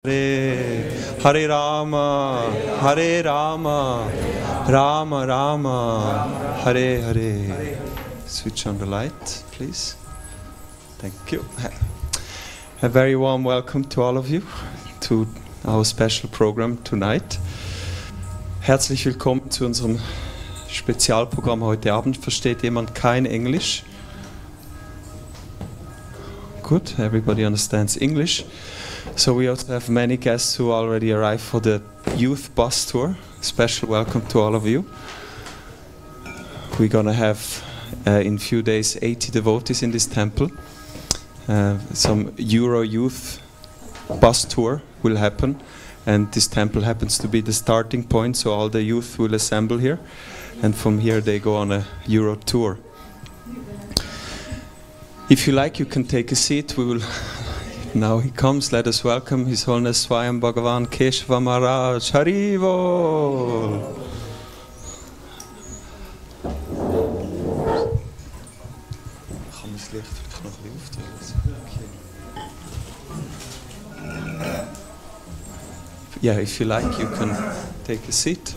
Hare Hare Rama, Hare Rama, Rama Rama, Hare Hare. Switch on the light, please. Thank you. A very warm welcome to all of you to our special program tonight. Herzlich willkommen zu unserem Spezialprogramm heute Abend. Versteht jemand kein Englisch? Good, everybody understands English. So we also have many guests who already arrived for the youth bus tour. Special welcome to all of you. We're gonna have in a few days 80 devotees in this temple. Some Euro youth bus tour will happen, and this temple happens to be the starting point, so all the youth will assemble here, and from here they go on a Euro tour. If you like, you can take a seat. We will now he comes. Let us welcome His Holiness Svayam Bhagavan Keshava Maharaj. Harivol! Kann man das Licht vielleicht noch ein bisschen aufdrehen? Yeah, if you like, you can take a seat.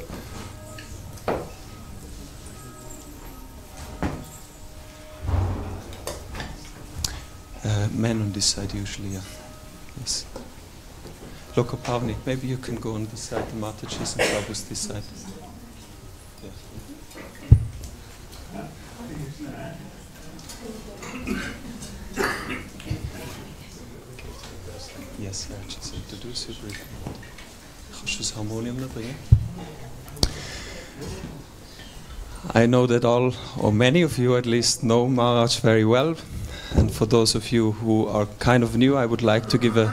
Men on this side usually, yeah. Yes. Loco Pavnik, maybe you can go on this side, the Matachis and Prabhus this side. Yeah. Yes, I just introduce you briefly. Kannst du das Harmonium noch bringen? I know that all, or many of you at least, know Maharaj very well. And for those of you who are kind of new, I would like to give a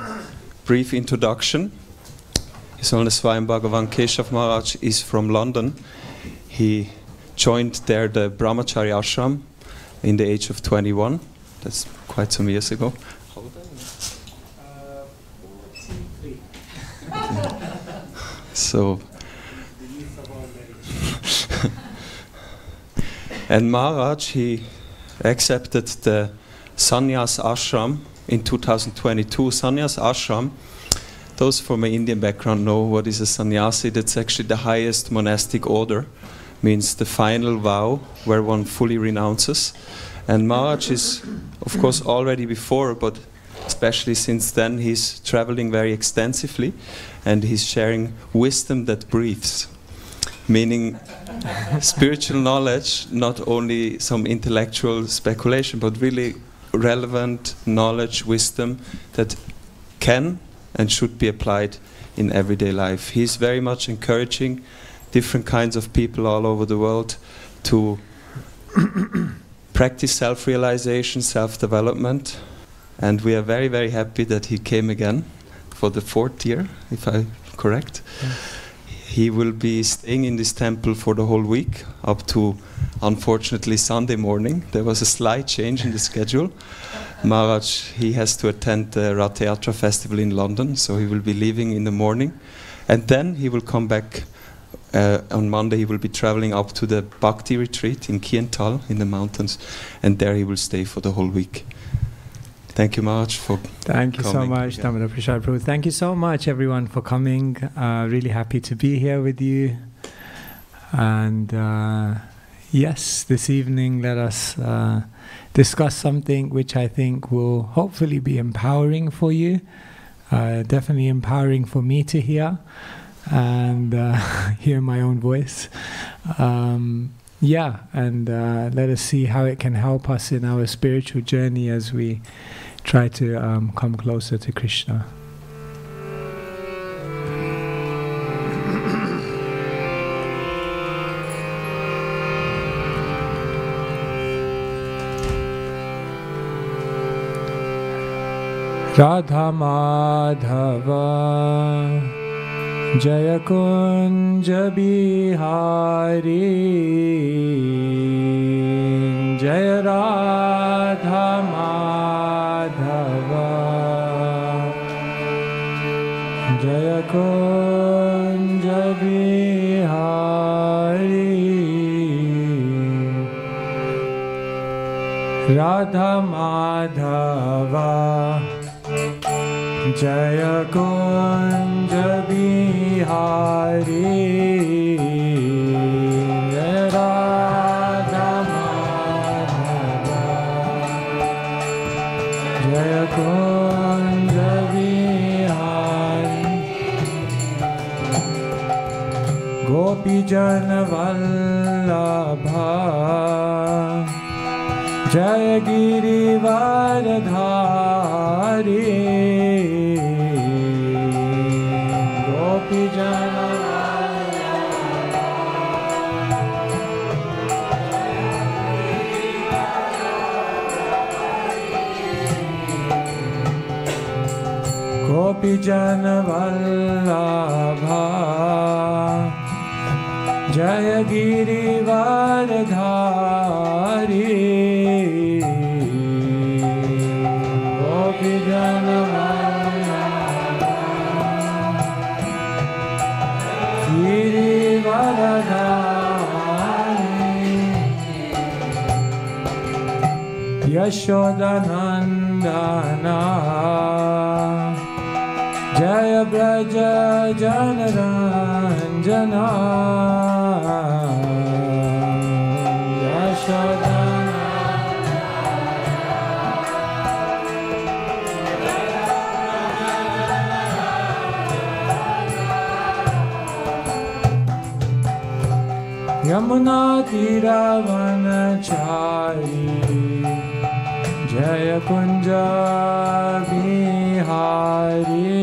brief introduction. His Holiness Svayam Bhagavan Keshava Maharaj is from London. He joined there the Brahmachari ashram in the age of 21. That's quite some years ago. How old are you? 43. So, and Maharaj, he accepted the Sannyas ashram in 2022. Sannyas ashram, those from an Indian background know what is a sannyasi. That's actually the highest monastic order, means the final vow where one fully renounces. And Maharaj is, of course, already before, but especially since then, he's traveling very extensively and he's sharing wisdom that breathes, meaning spiritual knowledge, not only some intellectual speculation, but really relevant knowledge, wisdom that can and should be applied in everyday life. He's very much encouraging different kinds of people all over the world to practice self-realization, self-development, and we are very, very happy that he came again for the 4th year, if I'm correct. Yeah. He will be staying in this temple for the whole week, up to, unfortunately, Sunday morning. There was a slight change in the schedule. Maharaj, he has to attend the Rath Yatra festival in London, so he will be leaving in the morning. And then he will come back on Monday. He will be traveling up to the Bhakti retreat in Kiental, in the mountains, and there he will stay for the whole week. Thank you, Maharaj, for Thank you so much, Damodar Prasad Prabhu. Thank you so much, everyone, for coming. Really happy to be here with you. And yes, this evening let us discuss something which I think will hopefully be empowering for you. Definitely empowering for me to hear and hear my own voice. Yeah, and let us see how it can help us in our spiritual journey as we try to come closer to Krishna. Radha Madhava Jaya Kunja Bihari Jaya Radha Madhava Jaya Kunja Bihari Radha Madhava Jaya Kunja Bihari Radha Madhava Jaya Kunja Bihari Gopi Jana Vallabha Jaya Girivardhari Gopi Jana Gopi Jana Vallabha Jaya Girivardhari Gopi Jana Girivardhari Yashodanandana Jaya Braja Janaranjana Yamuna Tiravanachari Jaya Kunja Bihari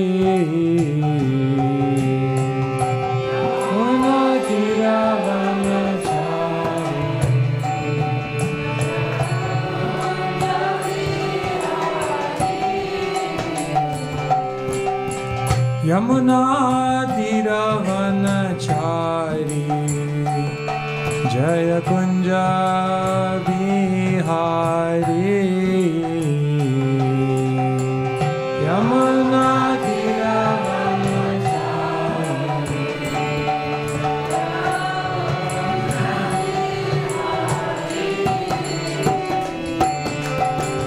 Yamuna Tiravanachari Yamuna Tiravanachari Jaya Kunja Bihari Yamuna Tiravanachari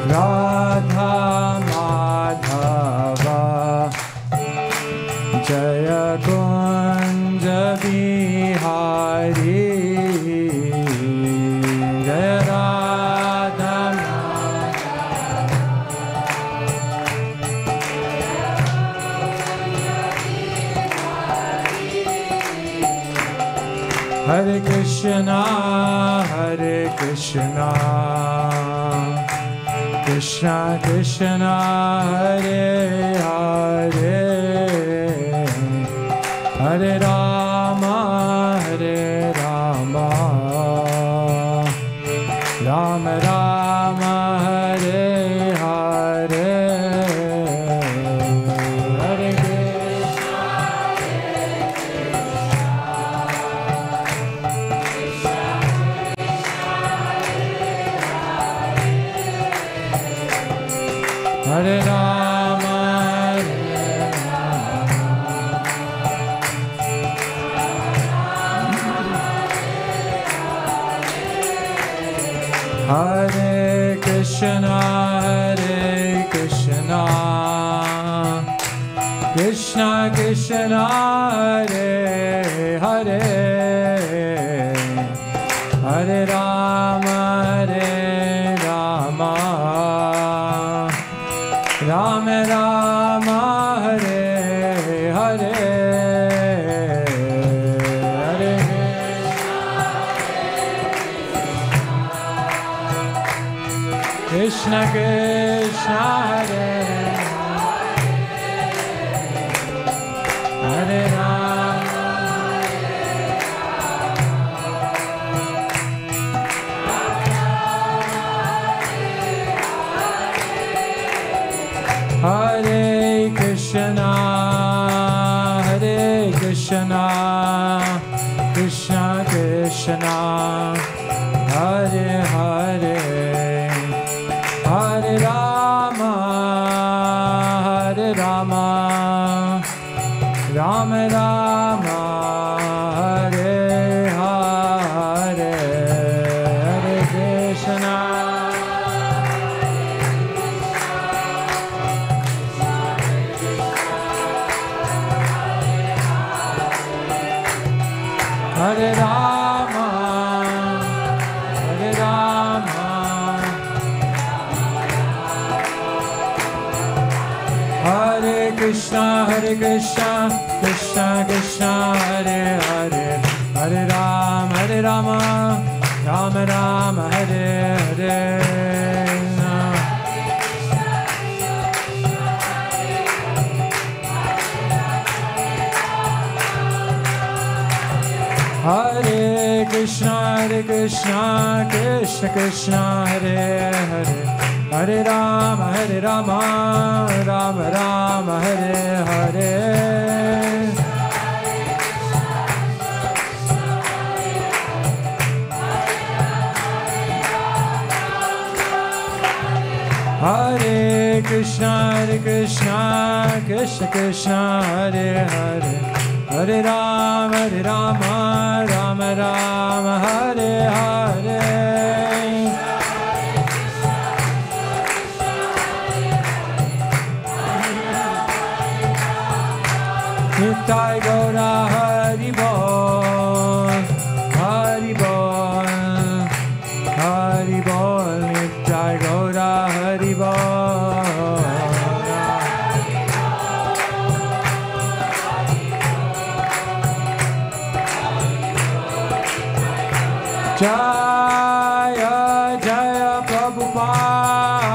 Radha Madhava Jaya Kunja Bihari Hare Krishna, Krishna Krishna, Hare Hare, Hare Rama, Rama Rama, Hare Hare. Hare Rama, Hare Krishna, Krishna Krishna, Hare Hare, Hare Rama, Rama Rama, Hare Hare, Hare Krishna Krishna, Hare Hare Rama, Hare Krishna, Krishna Krishna, Hare Hare, Hare Rama, Rama Rama, Hare Hare, Hare Krishna, Hare Rama, Hare Rama, Hare Krishna, Krishna Krishna, Hare Hare, Hare Rama, Rama Rama, Hare Hare. Hare Krishna, Krishna Krishna, Hare Hare, Hare Rama, Rama Rama, Hare Hare. Hare Krishna, Krishna Krishna, Hare Hare, Hare Rama, Rama Rama, Hare Hare. Nitai Gaura Hari Bol, Hari Bol, Hari Bol, Nitai Gaura Hari Bol. Jaya Jaya Prabhupada,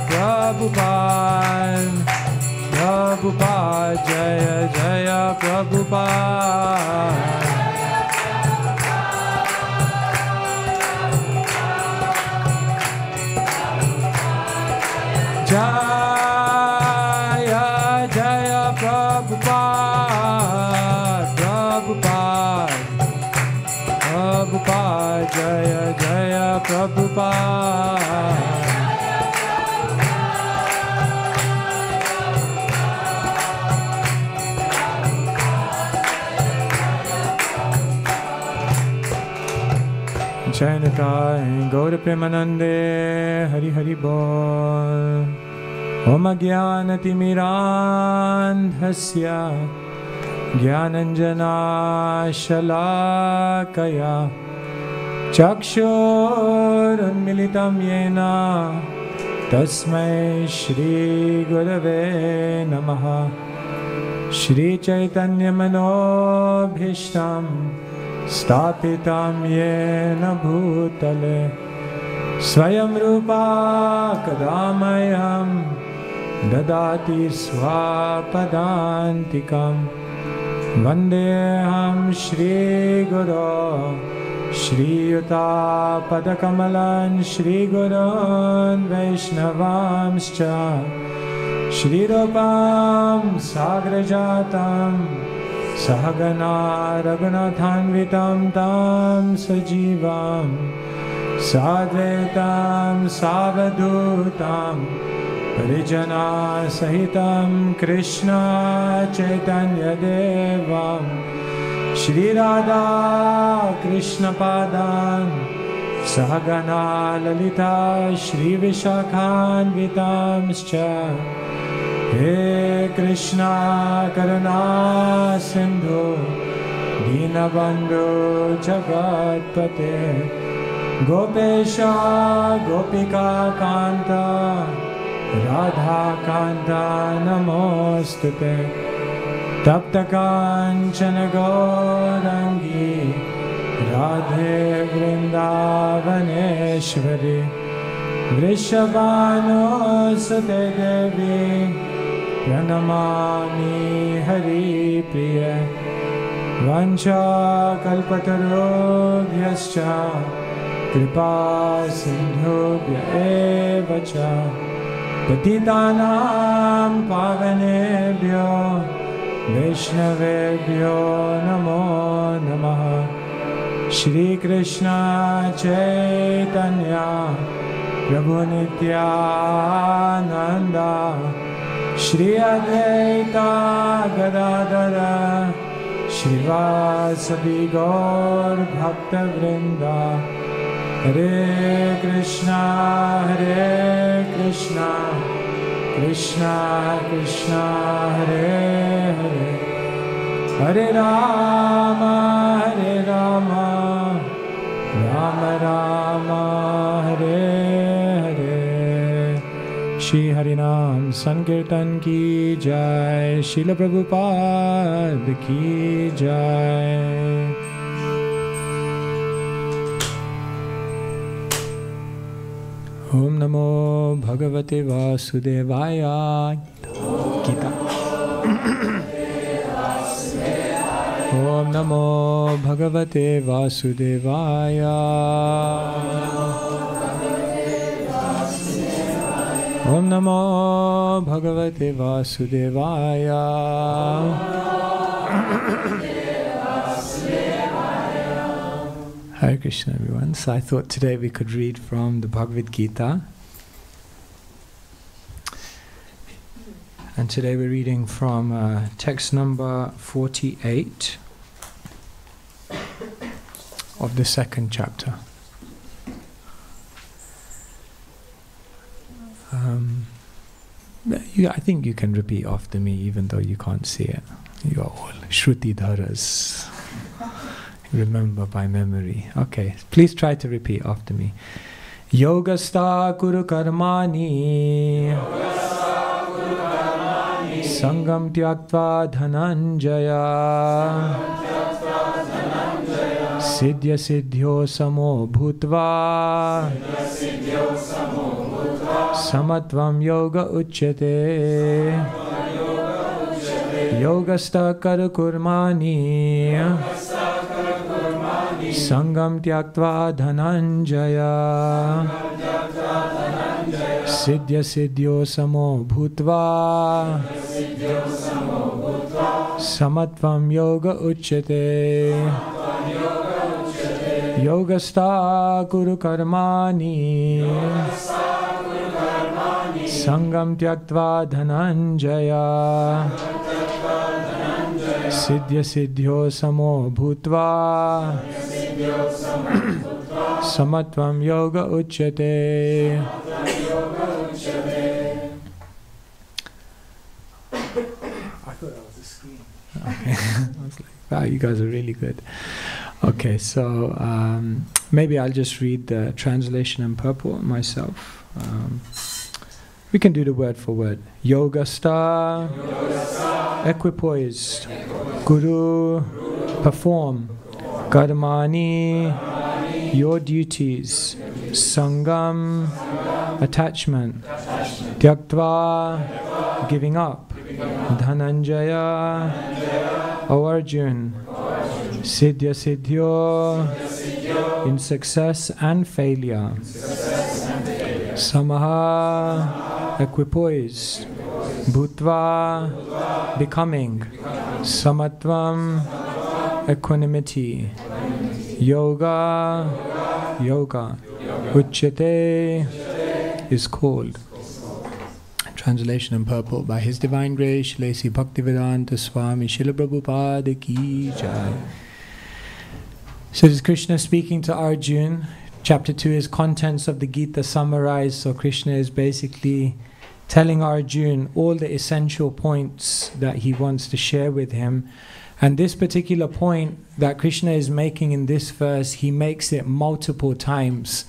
Prabhupada, Prabhupada, Jaya Jaya Prabhupada. Jaya Jaya Prabhupada, Prabhupada, Prabhupada, Jaya Jaya Prabhupada. Jayanatai Gaura Premanande, Hari Hari Bol. Om Agyanati Mirandhasya Jnananjana Shalakaya Chakshurunmilitam Yena Tasmai Shri Gurave Namaha. Shri Chaitanya Manobhishtam Stapitam Yena Bhutale Svayam Rupa Kadamayam Dadati Swapadantikam Vandeham Shri Guru Shri Yuta Padakamalan Shri Gurun Vaishnavamscha Shri Rupam Sagrajatam Sahagana Raghunathanvitam Tam Sajivam Sadvetam Savadutam Parijana Sahitam Krishna Chaitanya Devam Shri Radha Krishna Padan Sahagana Lalita Shri Vishakhanvitamscha. He Krishna Karuna Sindhu Dinabandhu Jagatpate Gopesha Gopika Kanta Radha Kanta Namostute Tapta Kanchana Gaurangi Radhe Vrindavaneshwari Vrishabhanu Sute Devi Pranamami Hari Priya Vancha Kalpatarubhyascha Kripa Sindhubhya Evacha Patitanam Pavanebhyo Vaishnavebhyo Namo Namaha. Shri Krishna Chaitanya Prabhu Nityananda Shri Advaita Gadadara Shrivasavi Gaur Bhakta Vrinda. Hare Krishna Krishna Krishna Hare Hare Hare Rama Rama Rama Hare Hare. Shri Harinam Sankirtan ki jai. Srila Prabhupada ki jai. Om Namo Bhagavate Vasudevaya. Gita. Om Namo Bhagavate Vasudevaya. Om Namo Bhagavate Vasudevaya. Hare Krishna, everyone. So I thought today we could read from the Bhagavad Gita. And today we're reading from text number 48 of the second chapter. I think you can repeat after me even though you can't see it. You are all Shruti Dharas. Remember by memory. Okay, please try to repeat after me. Yogastha Kuru Karmani Sangam Tyaktva Dhananjaya Siddhya Siddhyo Samo Bhutva Samatvam Yoga Uchyate Yogastha Kuru Karmani Sangam Tyaktva Dhananjaya Siddhya Siddhyo Samo Bhutva Samatvam Yoga Uchyate Yogastha Kuru Karmani Sangam Tyaktva Dhananjaya Siddhya Siddhyo Samo Bhutva Samatvam Yoga Uchyate. I thought that was a screen. Okay. I was like, wow, you guys are really good. Okay, so maybe I'll just read the translation and purport myself. We can do the word for word. Yogastha, equipoised. Guru, perform. Karmani, your duties. Sangam, attachment. Tyaktva, giving up. Dhananjaya, O Arjun. Siddhya Siddhyo, in success and failure. Samaha, equipoised. Bhutva, becoming. Samatvam, equanimity. Yoga, yoga. Uchyate is called. Translation and purport by His Divine Grace, Srila Bhaktivedanta Swami, Srila Prabhupada ki jai. So this is Krishna speaking to Arjun. Chapter 2 is contents of the Gita summarized. So Krishna is basically telling Arjun all the essential points that he wants to share with him. And this particular point that Krishna is making in this verse, he makes it multiple times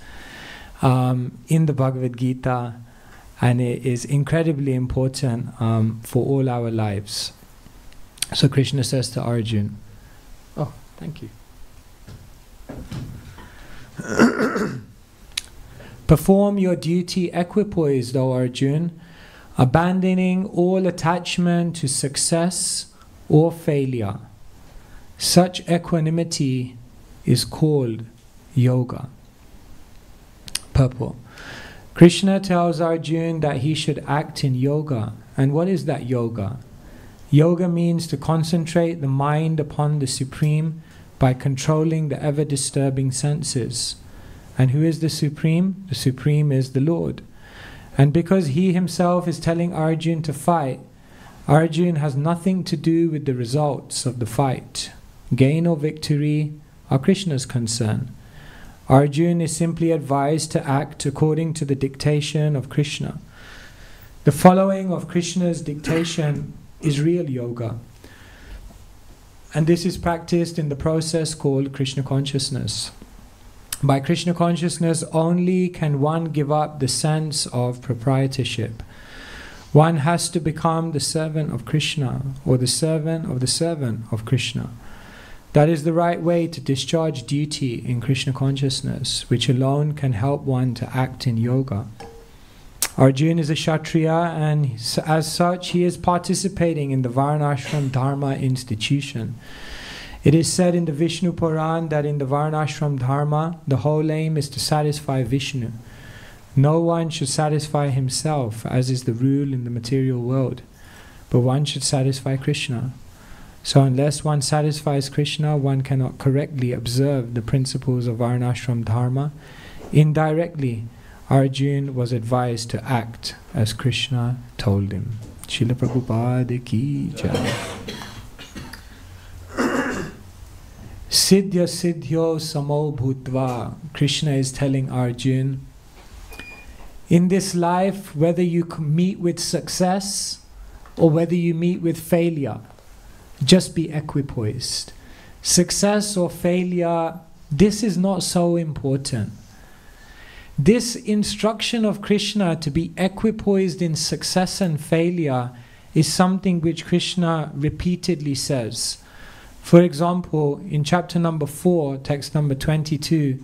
in the Bhagavad Gita. And it is incredibly important for all our lives. So Krishna says to Arjun, oh, thank you. Perform your duty equipoised, O Arjun, abandoning all attachment to success or failure. Such equanimity is called yoga. Purport. Krishna tells Arjun that he should act in yoga. And what is that yoga? Yoga means to concentrate the mind upon the Supreme by controlling the ever-disturbing senses. And who is the Supreme? The Supreme is the Lord. And because he himself is telling Arjun to fight, Arjun has nothing to do with the results of the fight. Gain or victory are Krishna's concern. Arjun is simply advised to act according to the dictation of Krishna. The following of Krishna's dictation is real yoga. And this is practiced in the process called Krishna consciousness. By Krishna consciousness only can one give up the sense of proprietorship. One has to become the servant of Krishna, or the servant of Krishna. That is the right way to discharge duty in Krishna consciousness, which alone can help one to act in yoga. Arjuna is a Kshatriya, and as such he is participating in the Varnashram Dharma institution. It is said in the Vishnu Puran that in the Varnashram Dharma, the whole aim is to satisfy Vishnu. No one should satisfy himself, as is the rule in the material world, but one should satisfy Krishna. So unless one satisfies Krishna, one cannot correctly observe the principles of Varnashram Dharma. Indirectly, Arjuna was advised to act as Krishna told him. Srila Prabhupada ki jai. Siddhya siddhyo samo bhutva. Krishna is telling Arjuna, in this life, whether you meet with success or whether you meet with failure, just be equipoised. Success or failure, this is not so important. This instruction of Krishna to be equipoised in success and failure is something which Krishna repeatedly says. For example, in chapter number 4, text number 22,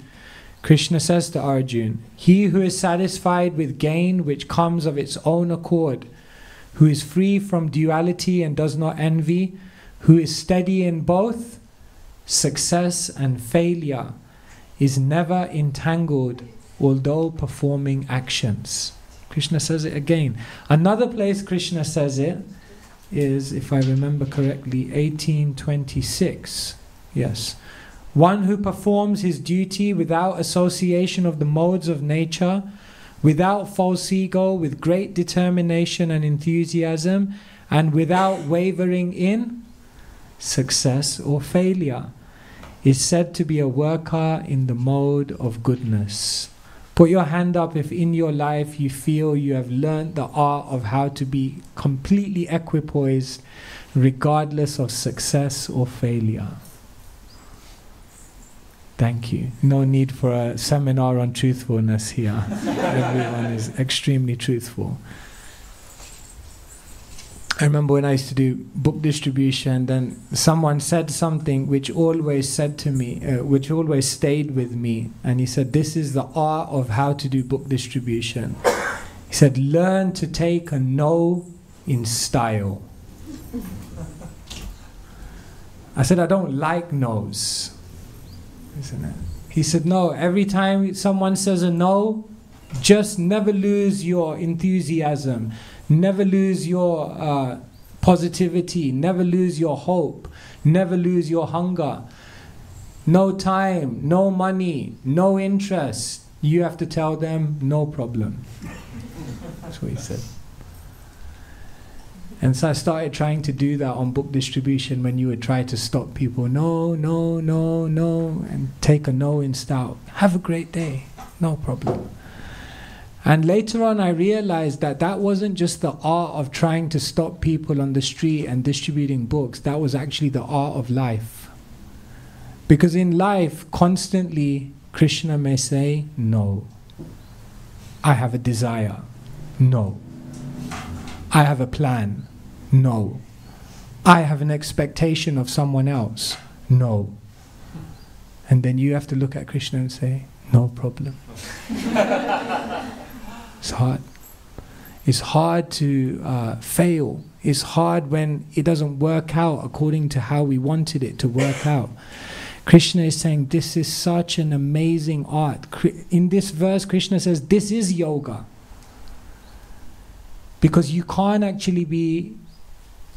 Krishna says to Arjuna, he who is satisfied with gain which comes of its own accord, who is free from duality and does not envy, who is steady in both success and failure, is never entangled although performing actions. Krishna says it again. Another place Krishna says it is, if I remember correctly, 1826. Yes. One who performs his duty without association of the modes of nature, without false ego, with great determination and enthusiasm, and without wavering in success or failure, is said to be a worker in the mode of goodness. Put your hand up if in your life you feel you have learned the art of how to be completely equipoised regardless of success or failure. Thank you. No need for a seminar on truthfulness here. Everyone is extremely truthful. I remember when I used to do book distribution, then someone said something which always said to me, which always stayed with me. And he said, this is the art of how to do book distribution. He said, learn to take a no in style. I said, I don't like no's. Isn't it? He said, no, every time someone says a no, just never lose your enthusiasm. Never lose your positivity, never lose your hope, never lose your hunger. No time, no money, no interest. You have to tell them, no problem. That's what he said. And so I started trying to do that on book distribution when you would try to stop people. No, no, no, no. And take a no in style. Have a great day. No problem. And later on I realized that that wasn't just the art of trying to stop people on the street and distributing books. That was actually the art of life. Because in life, constantly, Krishna may say, no. I have a desire. No. I have a plan. No. I have an expectation of someone else. No. And then you have to look at Krishna and say, no problem. It's hard. It's hard to fail. It's hard when it doesn't work out according to how we wanted it to work out. Krishna is saying this is such an amazing art. In this verse, Krishna says this is yoga. Because you can't actually be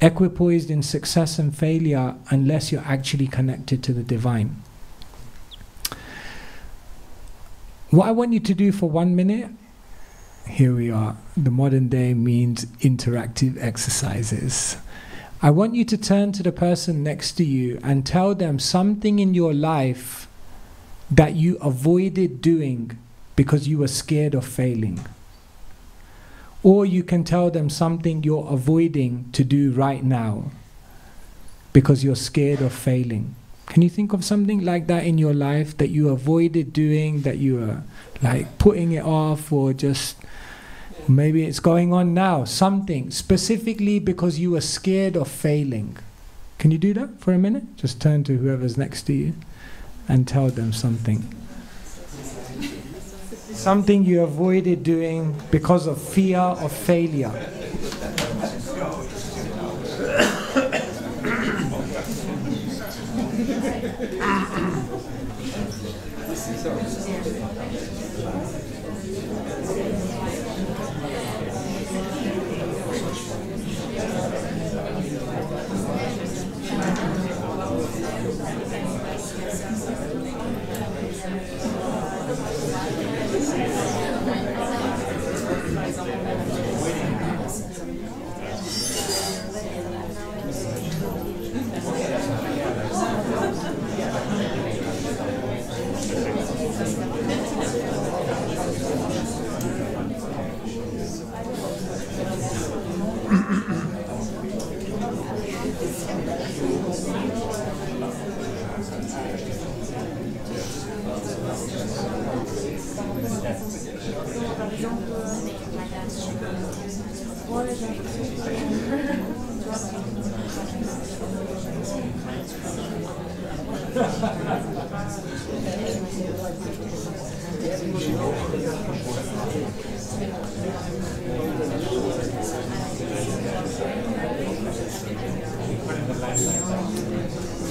equipoised in success and failure unless you're actually connected to the divine. What I want you to do for 1 minute, here we are. The modern day means interactive exercises. I want you to turn to the person next to you and tell them something in your life that you avoided doing because you were scared of failing. Or you can tell them something you're avoiding to do right now because you're scared of failing. Can you think of something like that in your life that you avoided doing, that you are like putting it off, or just maybe it's going on now, something specifically because you were scared of failing? Can you do that for a minute? Just turn to whoever's next to you and tell them something. Something you avoided doing because of fear of failure.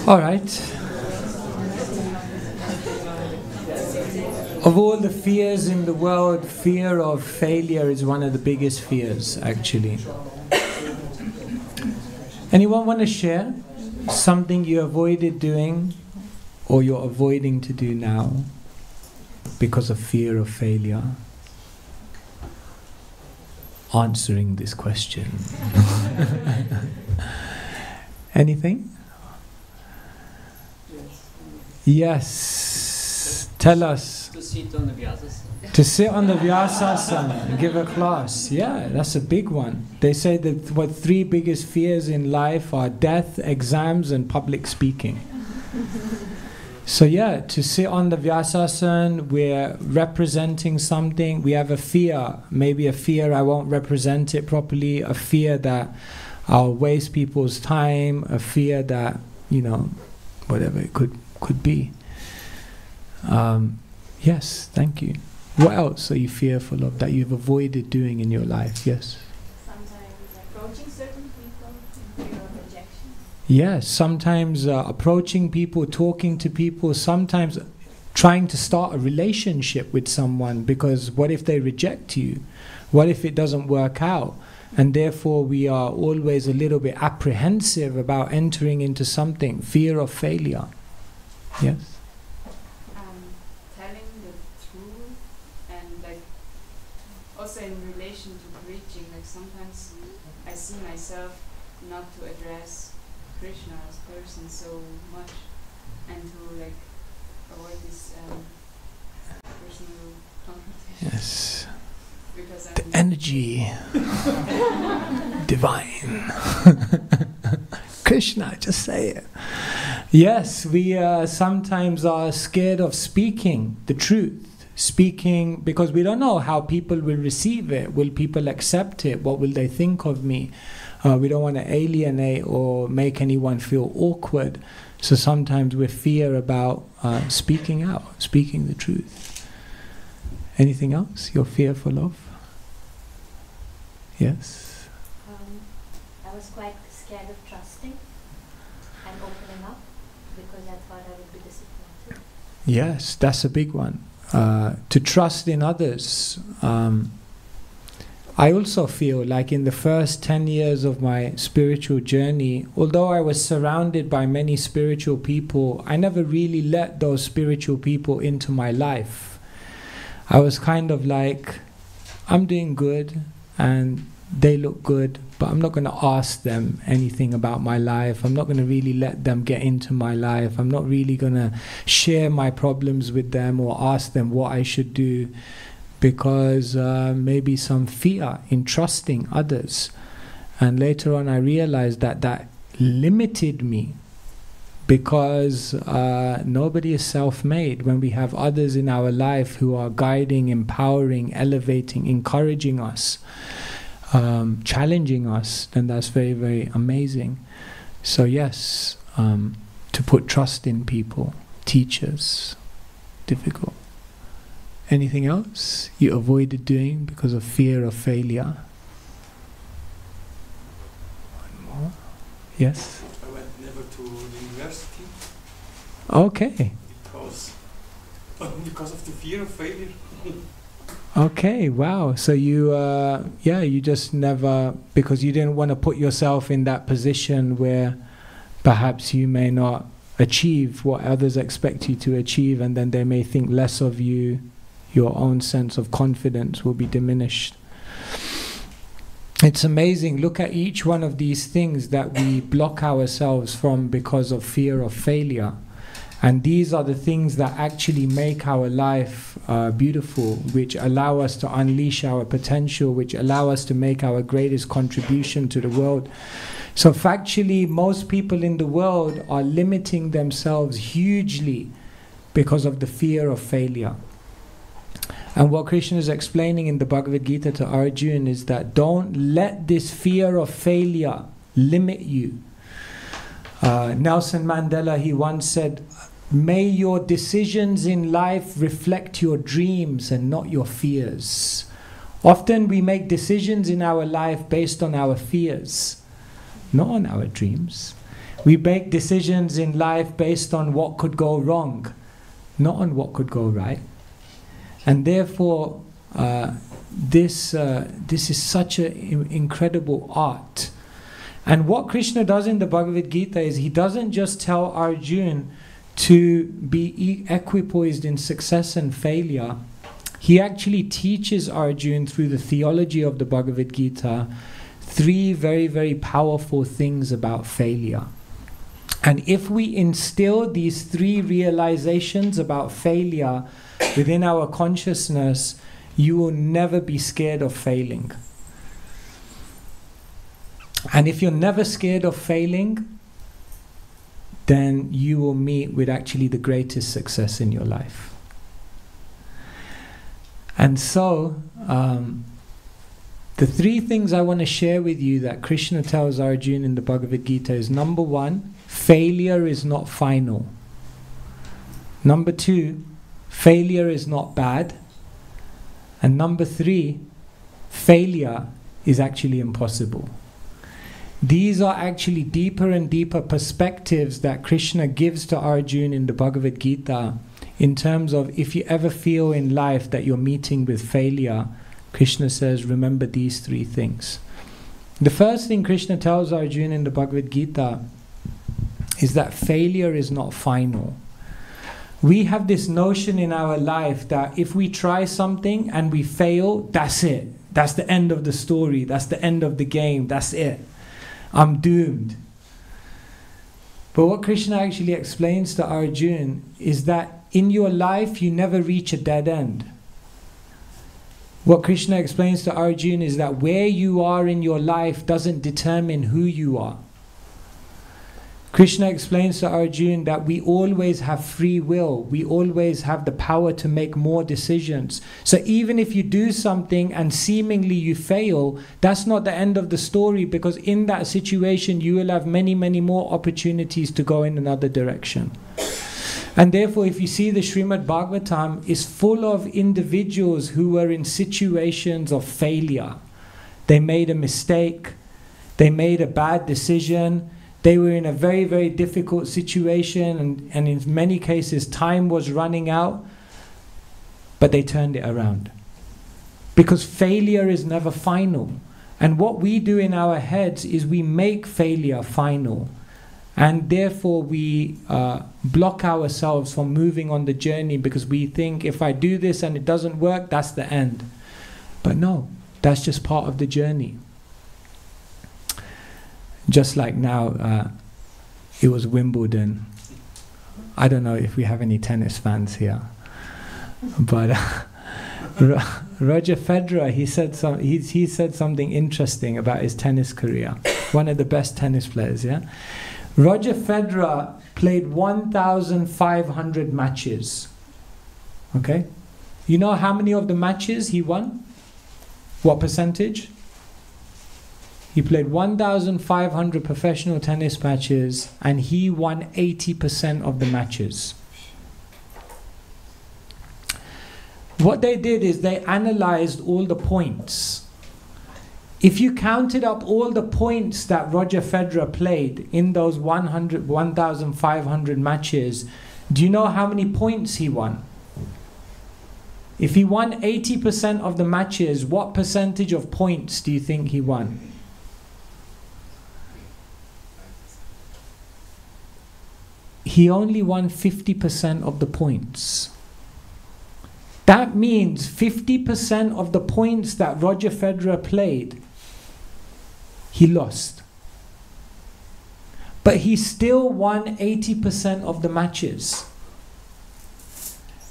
All right. Of all the fears in the world, fear of failure is one of the biggest fears, actually. Anyone want to share something you avoided doing or you're avoiding to do now because of fear of failure? Answering this question. Anything? Yes. Tell us. To sit on the Vyasasana. To sit on the Vyasasana and give a class. Yeah, that's a big one. They say that what 3 biggest fears in life are death, exams, and public speaking. So yeah, to sit on the Vyasasana, we're representing something. We have a fear, maybe a fear I won't represent it properly, a fear that I'll waste people's time, a fear that, whatever it could be. Yes, thank you. What else are you fearful of that you've avoided doing in your life? Yes? Sometimes approaching certain people in fear of rejection. Yes, sometimes approaching people, talking to people, sometimes trying to start a relationship with someone, because what if they reject you? What if it doesn't work out? And therefore we are always a little bit apprehensive about entering into something, fear of failure. Yes? Telling the truth, and also in relation to preaching, sometimes I see myself not to address Krishna as person so much, and to avoid this personal confrontation. Yes. Because The energy, divine. Krishna, just say it. Yes, we sometimes are scared of speaking the truth. Speaking because we don't know how people will receive it. Will people accept it? What will they think of me? We don't want to alienate or make anyone feel awkward. So sometimes we fear about speaking out, speaking the truth. Anything else you're fearful of? Yes? I was quite scared of trusting and opening up because I thought I would be disappointed. Yes, that's a big one. To trust in others. I also feel like in the first 10 years of my spiritual journey, although I was surrounded by many spiritual people, I never really let those spiritual people into my life. I was kind of like, I'm doing good and they look good, but I'm not going to ask them anything about my life. I'm not going to really let them get into my life. I'm not really going to share my problems with them or ask them what I should do, because maybe some fear in trusting others. And later on I realized that that limited me, because nobody is self-made. When we have others in our life who are guiding, empowering, elevating, encouraging us, challenging us, then that's very, very amazing. So yes, to put trust in people, teachers, difficult. Anything else you avoided doing because of fear of failure? One more. Yes? I went never to university. Okay. Because of the fear of failure. Okay, wow. So you, you just never, because you didn't want to put yourself in that position where perhaps you may not achieve what others expect you to achieve, and then they may think less of you. Your own sense of confidence will be diminished. It's amazing. Look at each one of these things that we block ourselves from because of fear of failure. And these are the things that actually make our life beautiful, which allow us to unleash our potential, which allow us to make our greatest contribution to the world. So factually, most people in the world are limiting themselves hugely because of the fear of failure. And what Krishna is explaining in the Bhagavad Gita to Arjuna is that don't let this fear of failure limit you. Nelson Mandela, he once said, may your decisions in life reflect your dreams and not your fears. Often we make decisions in our life based on our fears, not on our dreams. We make decisions in life based on what could go wrong, not on what could go right. And therefore, this is such an incredible art. And what Krishna does in the Bhagavad Gita is he doesn't just tell Arjuna to be equipoised in success and failure. He actually teaches Arjuna through the theology of the Bhagavad Gita 3 very, very powerful things about failure. And if we instill these 3 realizations about failure within our consciousness, you will never be scared of failing. And if you're never scared of failing, then you will meet with actually the greatest success in your life. And so, the 3 things I want to share with you that Krishna tells Arjuna in the Bhagavad Gita is, number 1, failure is not final. Number 2, failure is not bad. And number 3, failure is actually impossible. These are actually deeper and deeper perspectives that Krishna gives to Arjuna in the Bhagavad Gita, in terms of if you ever feel in life that you're meeting with failure, Krishna says, remember these 3 things. The first thing Krishna tells Arjuna in the Bhagavad Gita is that failure is not final. We have this notion in our life that if we try something and we fail, that's it. That's the end of the story. That's the end of the game. That's it. I'm doomed. But what Krishna actually explains to Arjuna is that in your life you never reach a dead end. What Krishna explains to Arjuna is that where you are in your life doesn't determine who you are. Krishna explains to Arjuna that we always have free will. We always have the power to make more decisions. So even if you do something and seemingly you fail, that's not the end of the story, because in that situation you will have many, many more opportunities to go in another direction. And therefore, if you see the Srimad Bhagavatam is full of individuals who were in situations of failure. They made a mistake. They made a bad decision. They were in a very, very difficult situation, and in many cases time was running out, but they turned it around. Because failure is never final. And what we do in our heads is we make failure final. And therefore we block ourselves from moving on the journey, because we think if I do this and it doesn't work, that's the end. But no, that's just part of the journey. Just like now, it was Wimbledon. I don't know if we have any tennis fans here, but Roger Federer, he said something interesting about his tennis career. One of the best tennis players, yeah. Roger Federer played 1,500 matches. Okay? You know how many of the matches he won? What percentage? He played 1,500 professional tennis matches and he won 80% of the matches. What they did is they analyzed all the points. If you counted up all the points that Roger Federer played in those 1,500 matches, do you know how many points he won? If he won 80% of the matches, what percentage of points do you think he won? He only won 50% of the points. That means 50% of the points that Roger Federer played, he lost. But he still won 80% of the matches.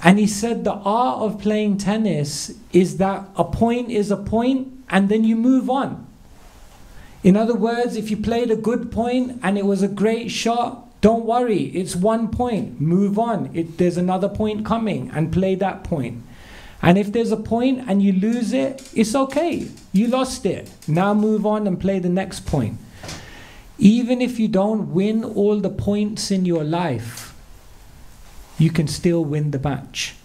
And he said the art of playing tennis is that a point is a point and then you move on. In other words, if you played a good point and it was a great shot, don't worry, it's 1 point, move on. There's another point coming and play that point. And if there's a point and you lose it, it's okay, you lost it. Now move on and play the next point. Even if you don't win all the points in your life, you can still win the match.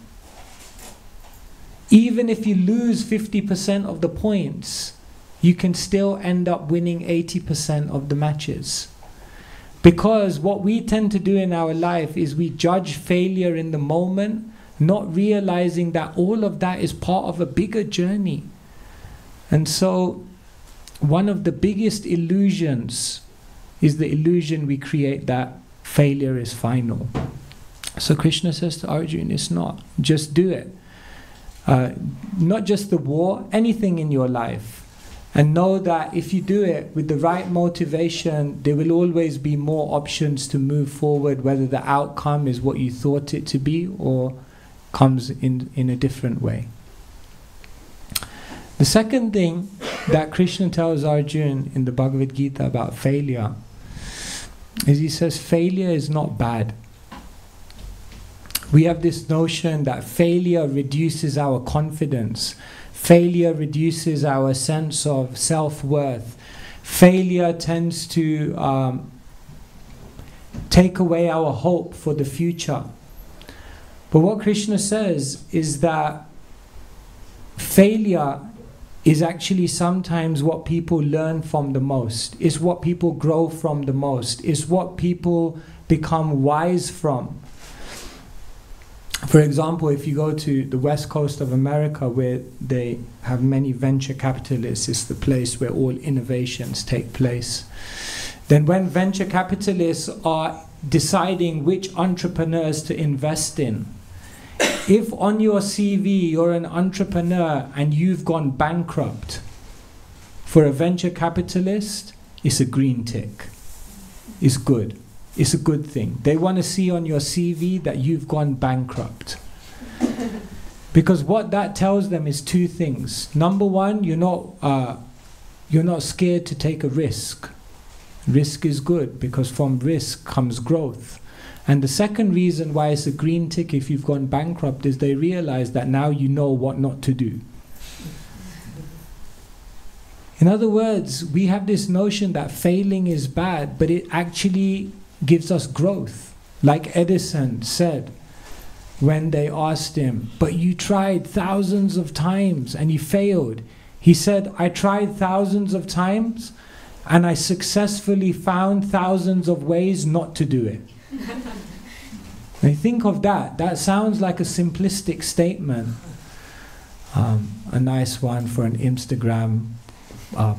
Even if you lose 50% of the points, you can still end up winning 80% of the matches. Because what we tend to do in our life is we judge failure in the moment, not realizing that all of that is part of a bigger journey. And so one of the biggest illusions is the illusion we create that failure is final. So Krishna says to Arjuna, it's not. Just do it. Not just the war, anything in your life. And know that if you do it with the right motivation, there will always be more options to move forward, whether the outcome is what you thought it to be or comes in a different way. The second thing that Krishna tells Arjuna in the Bhagavad Gita about failure is he says failure is not bad. We have this notion that failure reduces our confidence. Failure reduces our sense of self-worth. Failure tends to take away our hope for the future. But what Krishna says is that failure is actually sometimes what people learn from the most. It's what people grow from the most. It's what people become wise from. For example, if you go to the west coast of America, where they have many venture capitalists, it's the place where all innovations take place. Then when venture capitalists are deciding which entrepreneurs to invest in, if on your CV you're an entrepreneur and you've gone bankrupt, for a venture capitalist, it's a green tick. It's good. It's a good thing. They want to see on your CV that you've gone bankrupt. Because what that tells them is two things. Number one, you're not scared to take a risk. Risk is good because from risk comes growth. And the second reason why it's a green tick if you've gone bankrupt is they realize that now you know what not to do. In other words, we have this notion that failing is bad, but it actually gives us growth. Like Edison said when they asked him, but you tried thousands of times and you failed. He said, I tried thousands of times and I successfully found thousands of ways not to do it. Now think of that. That sounds like a simplistic statement. A nice one for an Instagram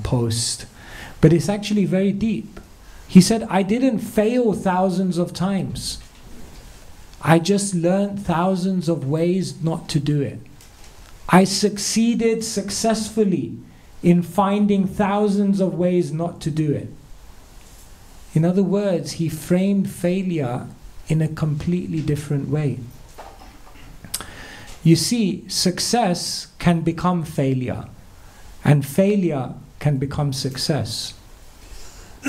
post. But it's actually very deep. He said, I didn't fail thousands of times. I just learned thousands of ways not to do it. I succeeded successfully in finding thousands of ways not to do it. In other words, he framed failure in a completely different way. You see, success can become failure, and failure can become success.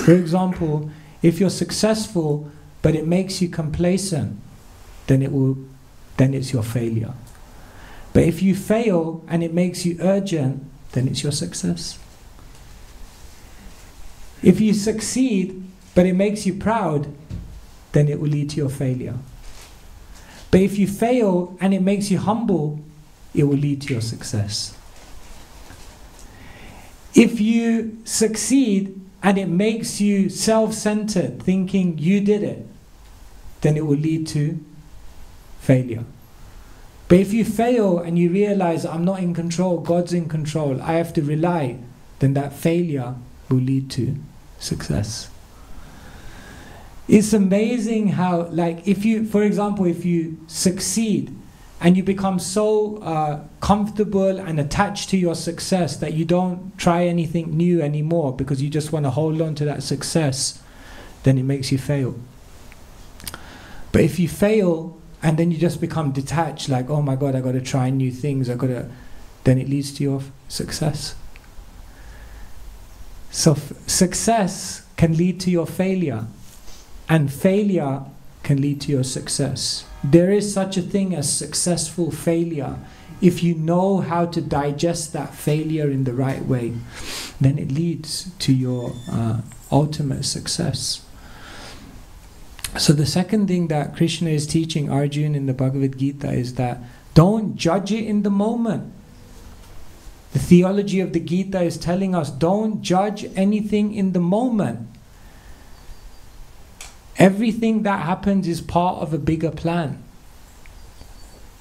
For example, If you're successful, but it makes you complacent, then it's your failure. But if you fail and it makes you urgent, then it's your success. If you succeed, but it makes you proud, then it will lead to your failure. But if you fail and it makes you humble, it will lead to your success. If you succeed and it makes you self-centered, thinking you did it, then it will lead to failure. But if you fail and you realize, I'm not in control, God's in control, I have to rely, then that failure will lead to success. It's amazing how, like, if you, for example, if you succeed and you become so comfortable and attached to your success that you don't try anything new anymore because you just want to hold on to that success, then it makes you fail. But if you fail and then you just become detached, like, oh my God, I got to try new things, then it leads to your success. So success can lead to your failure, and failure can lead to your success. There is such a thing as successful failure. If you know how to digest that failure in the right way, then it leads to your ultimate success. So the second thing that Krishna is teaching Arjuna in the Bhagavad Gita is that don't judge it in the moment. The theology of the Gita is telling us, don't judge anything in the moment. Everything that happens is part of a bigger plan.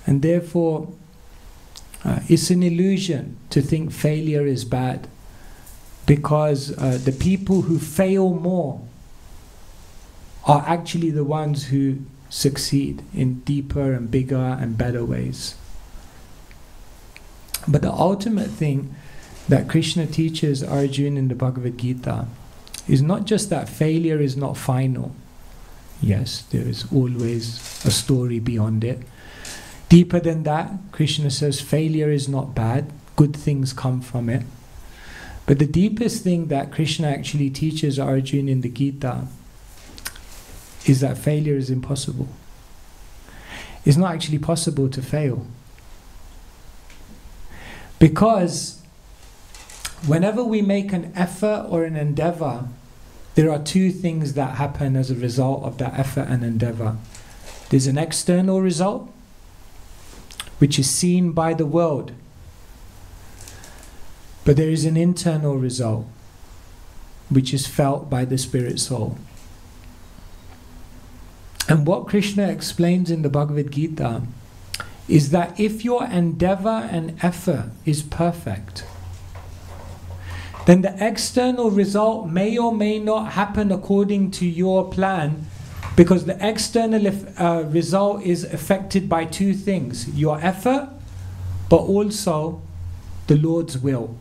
And therefore, it's an illusion to think failure is bad. Because the people who fail more are actually the ones who succeed in deeper and bigger and better ways. But the ultimate thing that Krishna teaches Arjuna in the Bhagavad Gita is not just that failure is not final. Yes, there is always a story beyond it. Deeper than that, Krishna says failure is not bad, good things come from it. But the deepest thing that Krishna actually teaches Arjuna in the Gita is that failure is impossible. It's not actually possible to fail. Because whenever we make an effort or an endeavor, there are two things that happen as a result of that effort and endeavor. There's an external result, which is seen by the world. But there is an internal result, which is felt by the spirit soul. And what Krishna explains in the Bhagavad Gita is that if your endeavor and effort is perfect, then the external result may or may not happen according to your plan, because the external result is affected by two things: your effort, but also the Lord's will.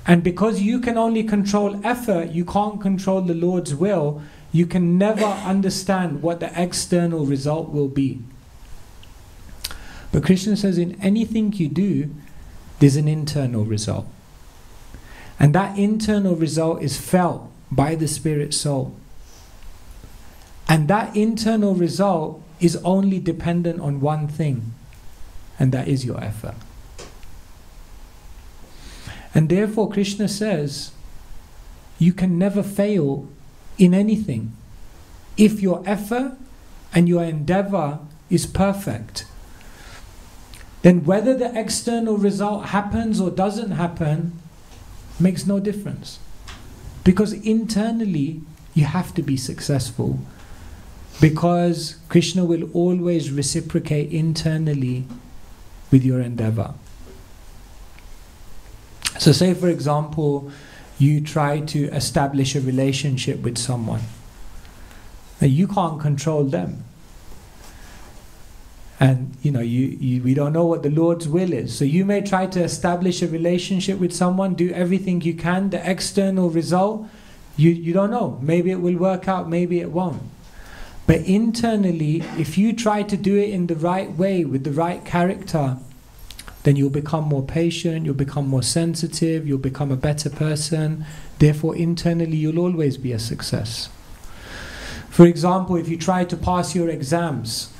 And because you can only control effort, you can't control the Lord's will, you can never understand what the external result will be. But Krishna says in anything you do, there's an internal result. And that internal result is felt by the spirit soul. And that internal result is only dependent on one thing, and that is your effort. And therefore Krishna says, you can never fail in anything if your effort and your endeavor is perfect. Then whether the external result happens or doesn't happen makes no difference. Because internally you have to be successful, because Krishna will always reciprocate internally with your endeavor. So say for example, you try to establish a relationship with someone. Now you can't control them. And we don't know what the Lord's will is. So you may try to establish a relationship with someone, do everything you can. The external result, you don't know. Maybe it will work out, maybe it won't. But internally, if you try to do it in the right way, with the right character, then you'll become more patient, you'll become more sensitive, you'll become a better person. Therefore, internally, you'll always be a success. For example, if you try to pass your exams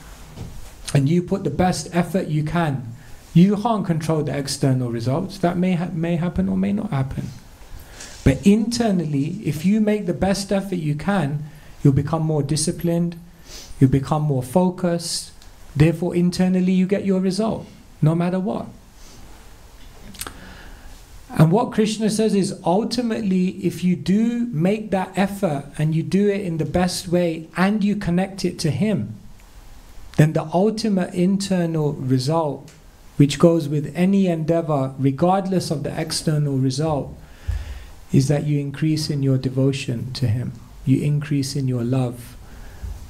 and you put the best effort you can, you can't control the external results. That may happen or may not happen. But internally, if you make the best effort you can, you'll become more disciplined, you'll become more focused. Therefore, internally, you get your result, no matter what. And what Krishna says is, ultimately, if you do make that effort and you do it in the best way and you connect it to Him, then the ultimate internal result, which goes with any endeavor, regardless of the external result, is that you increase in your devotion to Him. You increase in your love.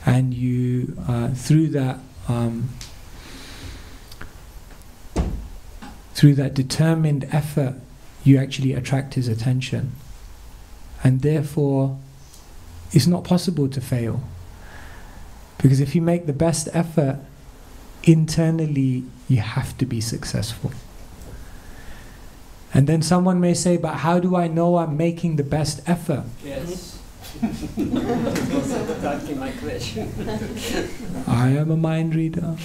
And you, through that determined effort, you actually attract His attention. And therefore, it's not possible to fail. Because if you make the best effort, internally, you have to be successful. And then someone may say, but how do I know I'm making the best effort? Yes. That was exactly my question. I am a mind reader.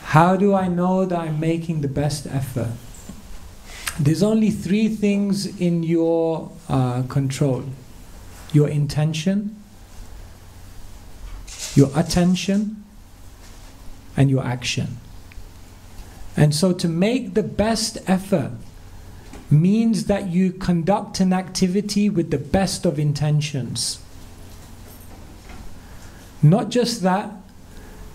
How do I know that I'm making the best effort? There's only 3 things in your control. Your intention, your attention, and your action. And so to make the best effort means that you conduct an activity with the best of intentions. Not just that,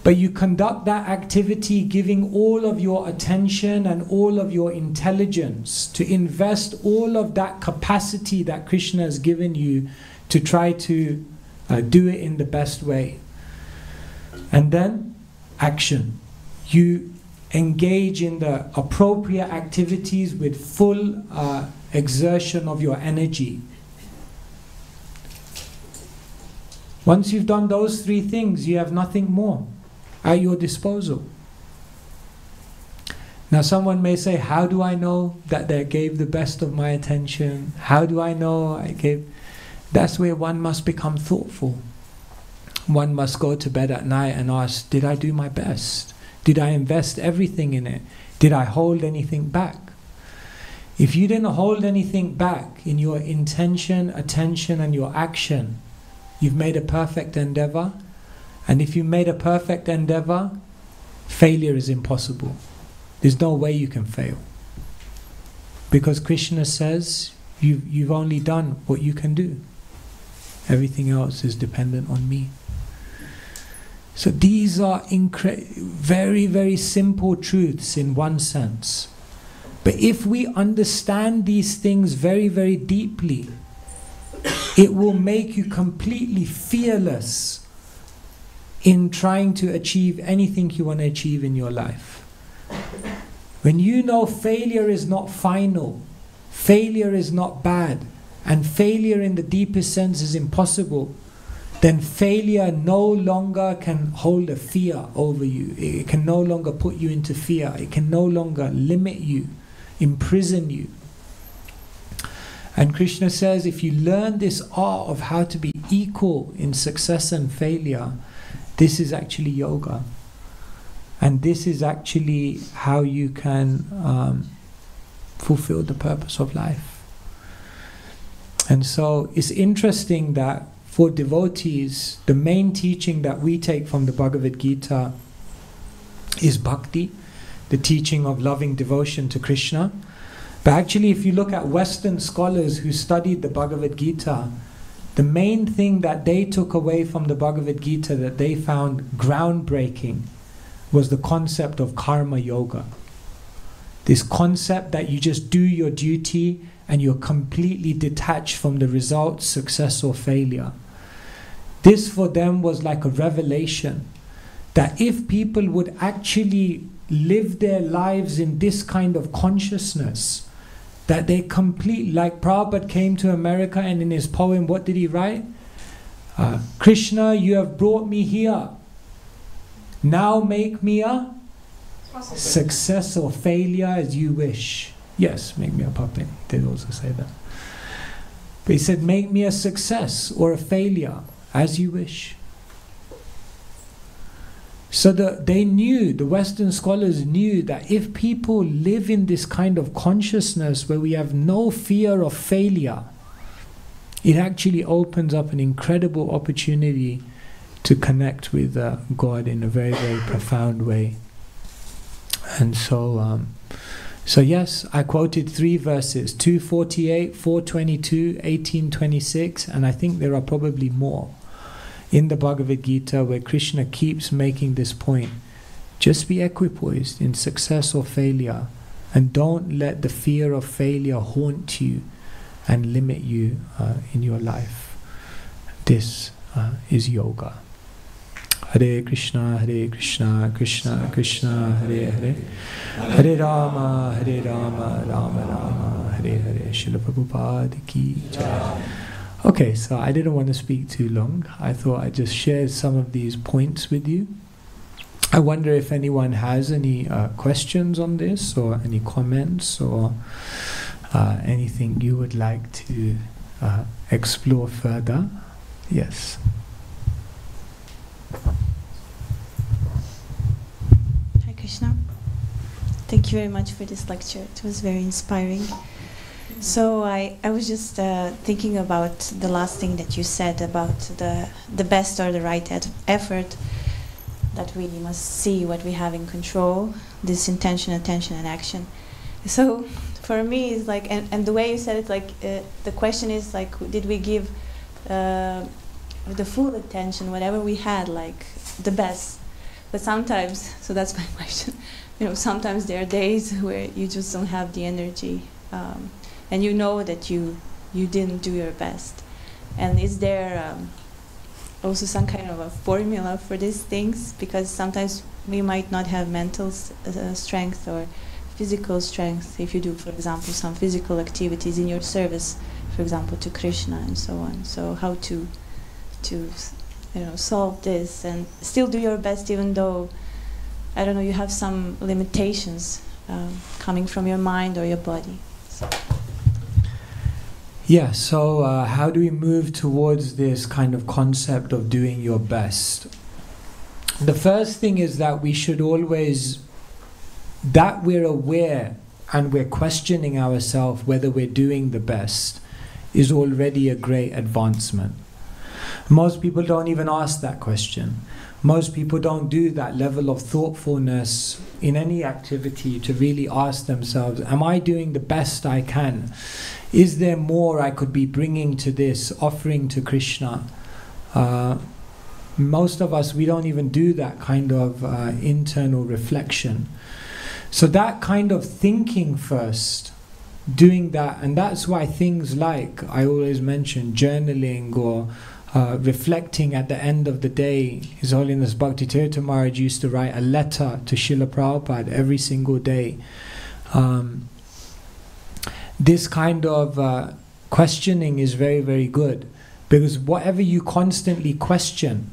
but you conduct that activity giving all of your attention and all of your intelligence to invest all of that capacity that Krishna has given you to try to do it in the best way. And then action. You engage in the appropriate activities with full exertion of your energy. Once you've done those 3 things, you have nothing more at your disposal. Now someone may say, how do I know that they gave the best of my attention? How do I know I gave? That's where one must become thoughtful. One must go to bed at night and ask, did I do my best? Did I invest everything in it? Did I hold anything back? If you didn't hold anything back in your intention, attention, and your action, you've made a perfect endeavor. And if you made a perfect endeavor, failure is impossible. There's no way you can fail. Because Krishna says, you've only done what you can do. Everything else is dependent on me. So these are very, very simple truths in one sense. But if we understand these things very, very deeply, it will make you completely fearless in trying to achieve anything you want to achieve in your life. When you know failure is not final, failure is not bad, and failure in the deepest sense is impossible, then failure no longer can hold a fear over you. It can no longer put you into fear. It can no longer limit you, imprison you. And Krishna says, if you learn this art of how to be equal in success and failure, this is actually yoga. And this is actually how you can fulfill the purpose of life. And so it's interesting that for devotees, the main teaching that we take from the Bhagavad Gita is bhakti, the teaching of loving devotion to Krishna. But actually, if you look at Western scholars who studied the Bhagavad Gita, the main thing that they took away from the Bhagavad Gita that they found groundbreaking was the concept of karma yoga. This concept that you just do your duty and you're completely detached from the results, success or failure. This for them was like a revelation that if people would actually live their lives in this kind of consciousness, that they like Prabhupada came to America and in his poem, what did he write? Krishna, you have brought me here. Now make me a Success or failure as you wish. Yes, make me a puppet. He did also say that. But he said, make me a success or a failure as you wish. So they knew, the Western scholars knew that if people live in this kind of consciousness where we have no fear of failure, it actually opens up an incredible opportunity to connect with God in a very, very profound way. And so yes, I quoted 3 verses, 248, 422, 1826, and I think there are probably more in the Bhagavad Gita where Krishna keeps making this point. Just be equipoised in success or failure, and don't let the fear of failure haunt you and limit you in your life. This is yoga. Hare Krishna, Krishna Krishna, Hare Hare, Hare Rama, Rama Rama, Hare Hare. Srila Prabhupada ki jai. Okay, so I didn't want to speak too long. I thought I'd just share some of these points with you. I wonder if anyone has any questions on this, or any comments, or anything you would like to explore further. Yes. Hi Krishna. Thank you very much for this lecture. It was very inspiring. So I was just thinking about the last thing that you said about the best or the right effort, that we must see what we have in control, this intention, attention, and action. So for me, it's like, and the way you said it, like the question is like, did we give the full attention, whatever we had, like the best? But sometimes, so that's my question, sometimes there are days where you just don't have the energy, and you know that you didn't do your best. And is there also some kind of a formula for these things? Because sometimes we might not have mental strength or physical strength if you do, for example, some physical activities in your service, for example, to Krishna and so on. So how to solve this and still do your best, even though, I don't know, you have some limitations coming from your mind or your body. So. Yeah, so how do we move towards this kind of concept of doing your best? The first thing is that we should always, that we're aware and we're questioning ourselves whether we're doing the best is already a great advancement. Most people don't even ask that question. Most people don't do that level of thoughtfulness in any activity to really ask themselves, am I doing the best I can? Is there more I could be bringing to this, offering to Krishna? Most of us, we don't even do that kind of internal reflection. So that kind of thinking first, doing that, and that's why things like, I always mention, journaling or reflecting at the end of the day. His Holiness Bhakti Tirtha Maharaj used to write a letter to Srila Prabhupada every single day. This kind of questioning is very, very good, because whatever you constantly question,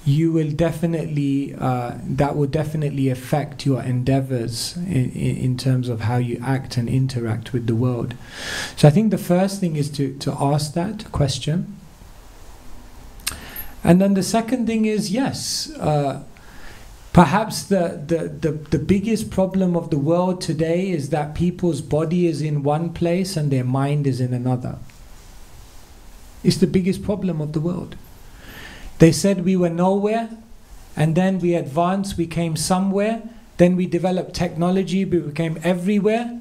you will definitely, that will definitely affect your endeavors in terms of how you act and interact with the world. So I think the first thing is to ask that question. And then the second thing is, yes, perhaps the biggest problem of the world today is that people's body is in one place and their mind is in another. It's the biggest problem of the world. They said we were nowhere, and then we advanced, we came somewhere, then we developed technology, we became everywhere,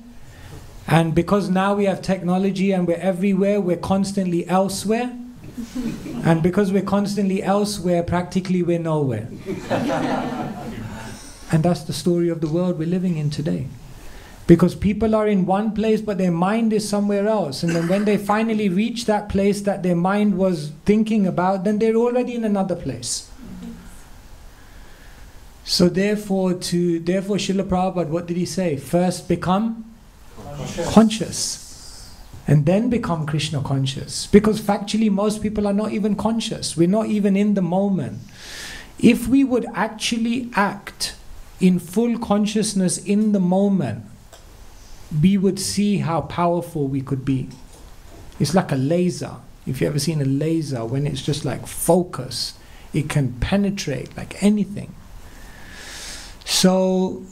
and because now we have technology and we're everywhere, we're constantly elsewhere, and because we're constantly elsewhere, practically we're nowhere. And that's the story of the world we're living in today. Because people are in one place but their mind is somewhere else, and then when they finally reach that place that their mind was thinking about, then they're already in another place. So therefore Srila Prabhupada, what did he say? First become conscious, and then become Krishna conscious. Because factually most people are not even conscious. We're not even in the moment. If we would actually act in full consciousness in the moment, we would see how powerful we could be. It's like a laser. If you've ever seen a laser, when it's just like focus, it can penetrate like anything. So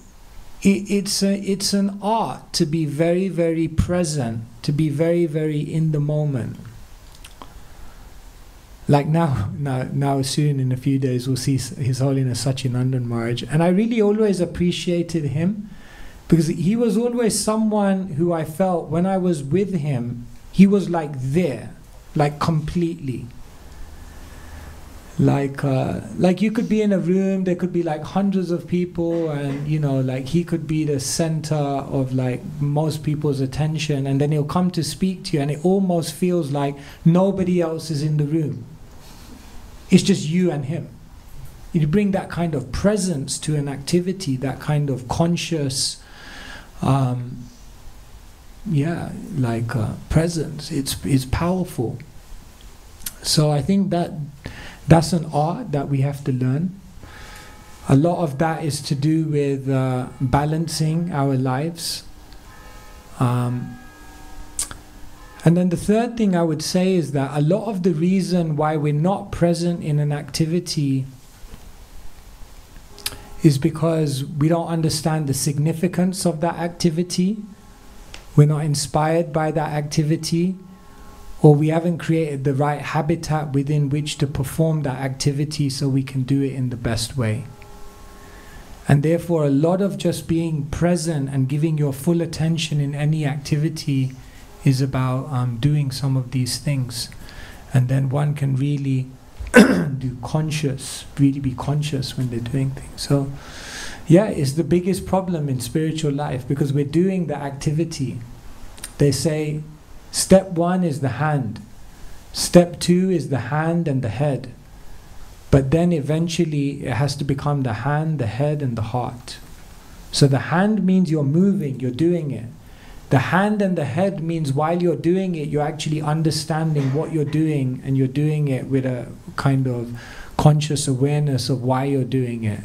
it's an art to be very, very present, to be very, very in the moment. Like now soon in a few days we'll see His Holiness Sachinandan Maharaj, and I really always appreciated him because he was always someone who I felt when I was with him, he was like there, like completely. Like you could be in a room, there could be like hundreds of people, and you know, like he could be the center of like most people's attention, and then he'll come to speak to you and it almost feels like nobody else is in the room. It's just you and him. You bring that kind of presence to an activity, that kind of conscious presence. It's powerful. So I think that's an art that we have to learn. A lot of that is to do with balancing our lives. And then the third thing I would say is that a lot of the reason why we're not present in an activity is because we don't understand the significance of that activity. We're not inspired by that activity, or we haven't created the right habitat within which to perform that activity so we can do it in the best way. And therefore a lot of just being present and giving your full attention in any activity is about doing some of these things. And then one can really really be conscious when they're doing things. So yeah, it's the biggest problem in spiritual life, because we're doing the activity. They say step 1 is the hand, step 2 is the hand and the head, but then eventually it has to become the hand, the head and the heart. So the hand means you're moving, you're doing it. The hand and the head means while you're doing it, you're actually understanding what you're doing, and you're doing it with a kind of conscious awareness of why you're doing it.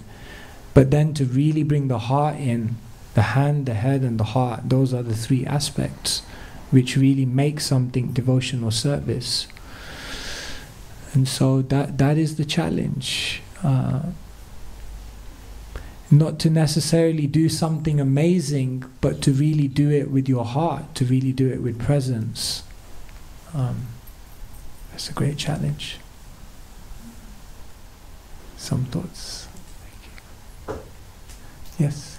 But then to really bring the heart in, the hand, the head and the heart, those are the 3 aspects which really make something devotional service. And so that is the challenge. Not to necessarily do something amazing, but to really do it with your heart, to really do it with presence. That's a great challenge. Some thoughts? Thank you. Yes?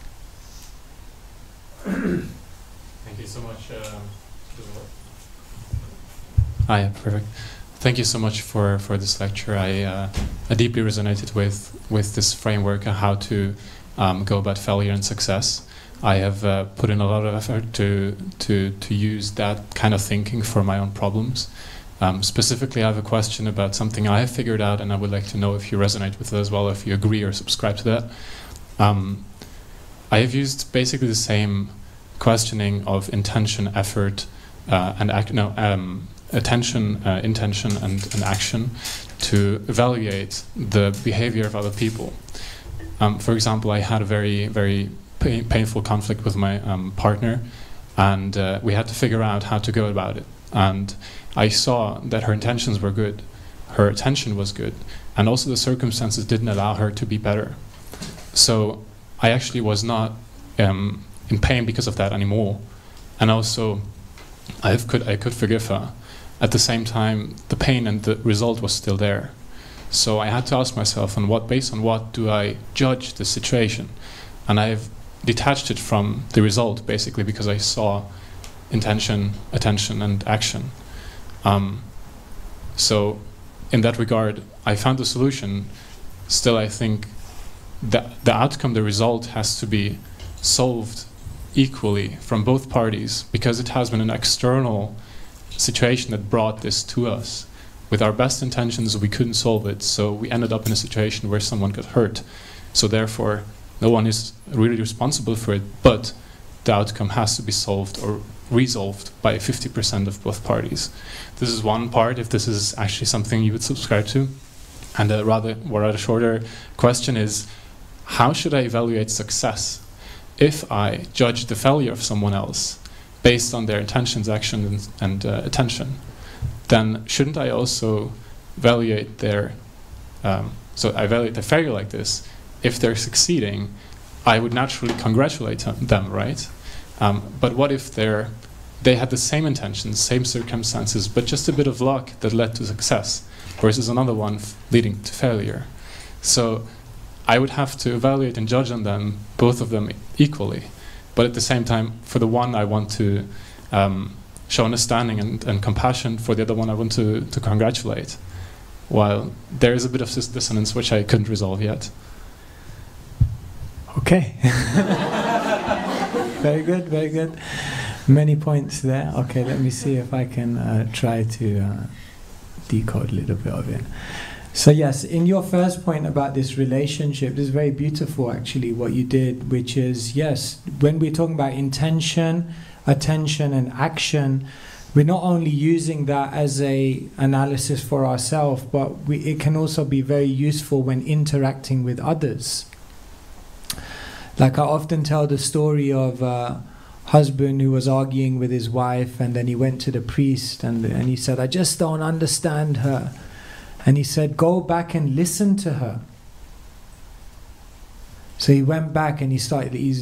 Thank you so much. Hi, perfect. Thank you so much for this lecture. I deeply resonated with this framework on how to go about failure and success. I have put in a lot of effort to use that kind of thinking for my own problems. Specifically, I have a question about something I have figured out, and I would like to know if you resonate with it as well, if you agree or subscribe to that. I have used basically the same questioning of intention, effort, attention, intention, and action to evaluate the behavior of other people. For example, I had a very, very painful conflict with my partner, and we had to figure out how to go about it. And I saw that her intentions were good, her attention was good, and also the circumstances didn't allow her to be better. So I actually was not in pain because of that anymore, and also I could forgive her. At the same time, the pain and the result was still there. So I had to ask myself, based on what do I judge the situation? And I've detached it from the result, basically, because I saw intention, attention, and action. So in that regard, I found the solution. Still, I think that the outcome, the result, has to be solved equally from both parties, because it has been an external situation that brought this to us. With our best intentions, we couldn't solve it, so we ended up in a situation where someone got hurt. So therefore, no one is really responsible for it, but the outcome has to be solved or resolved by 50% of both parties. This is one part, if this is actually something you would subscribe to. And a rather shorter question is, how should I evaluate success if I judge the failure of someone else based on their intentions, actions, and attention? Then shouldn't I also evaluate their so I evaluate the failure like this. If they're succeeding, I would naturally congratulate them, right? But what if they had the same intentions, same circumstances, but just a bit of luck that led to success, versus another one leading to failure? So I would have to evaluate and judge on them, both of them equally. But at the same time, for the one I want to show understanding and compassion, for the other one I want to congratulate. While there is a bit of this dissonance which I couldn't resolve yet. Okay. Very good, very good. Many points there. Okay, let me see if I can try to decode a little bit of it. So yes, in your first point about this relationship, this is very beautiful actually what you did, which is, yes, when we're talking about intention, attention and action, we're not only using that as a analysis for ourselves, but it can also be very useful when interacting with others. Like I often tell the story of a husband who was arguing with his wife, and then he went to the priest and he said, I just don't understand her. And he said, go back and listen to her. So he went back and he's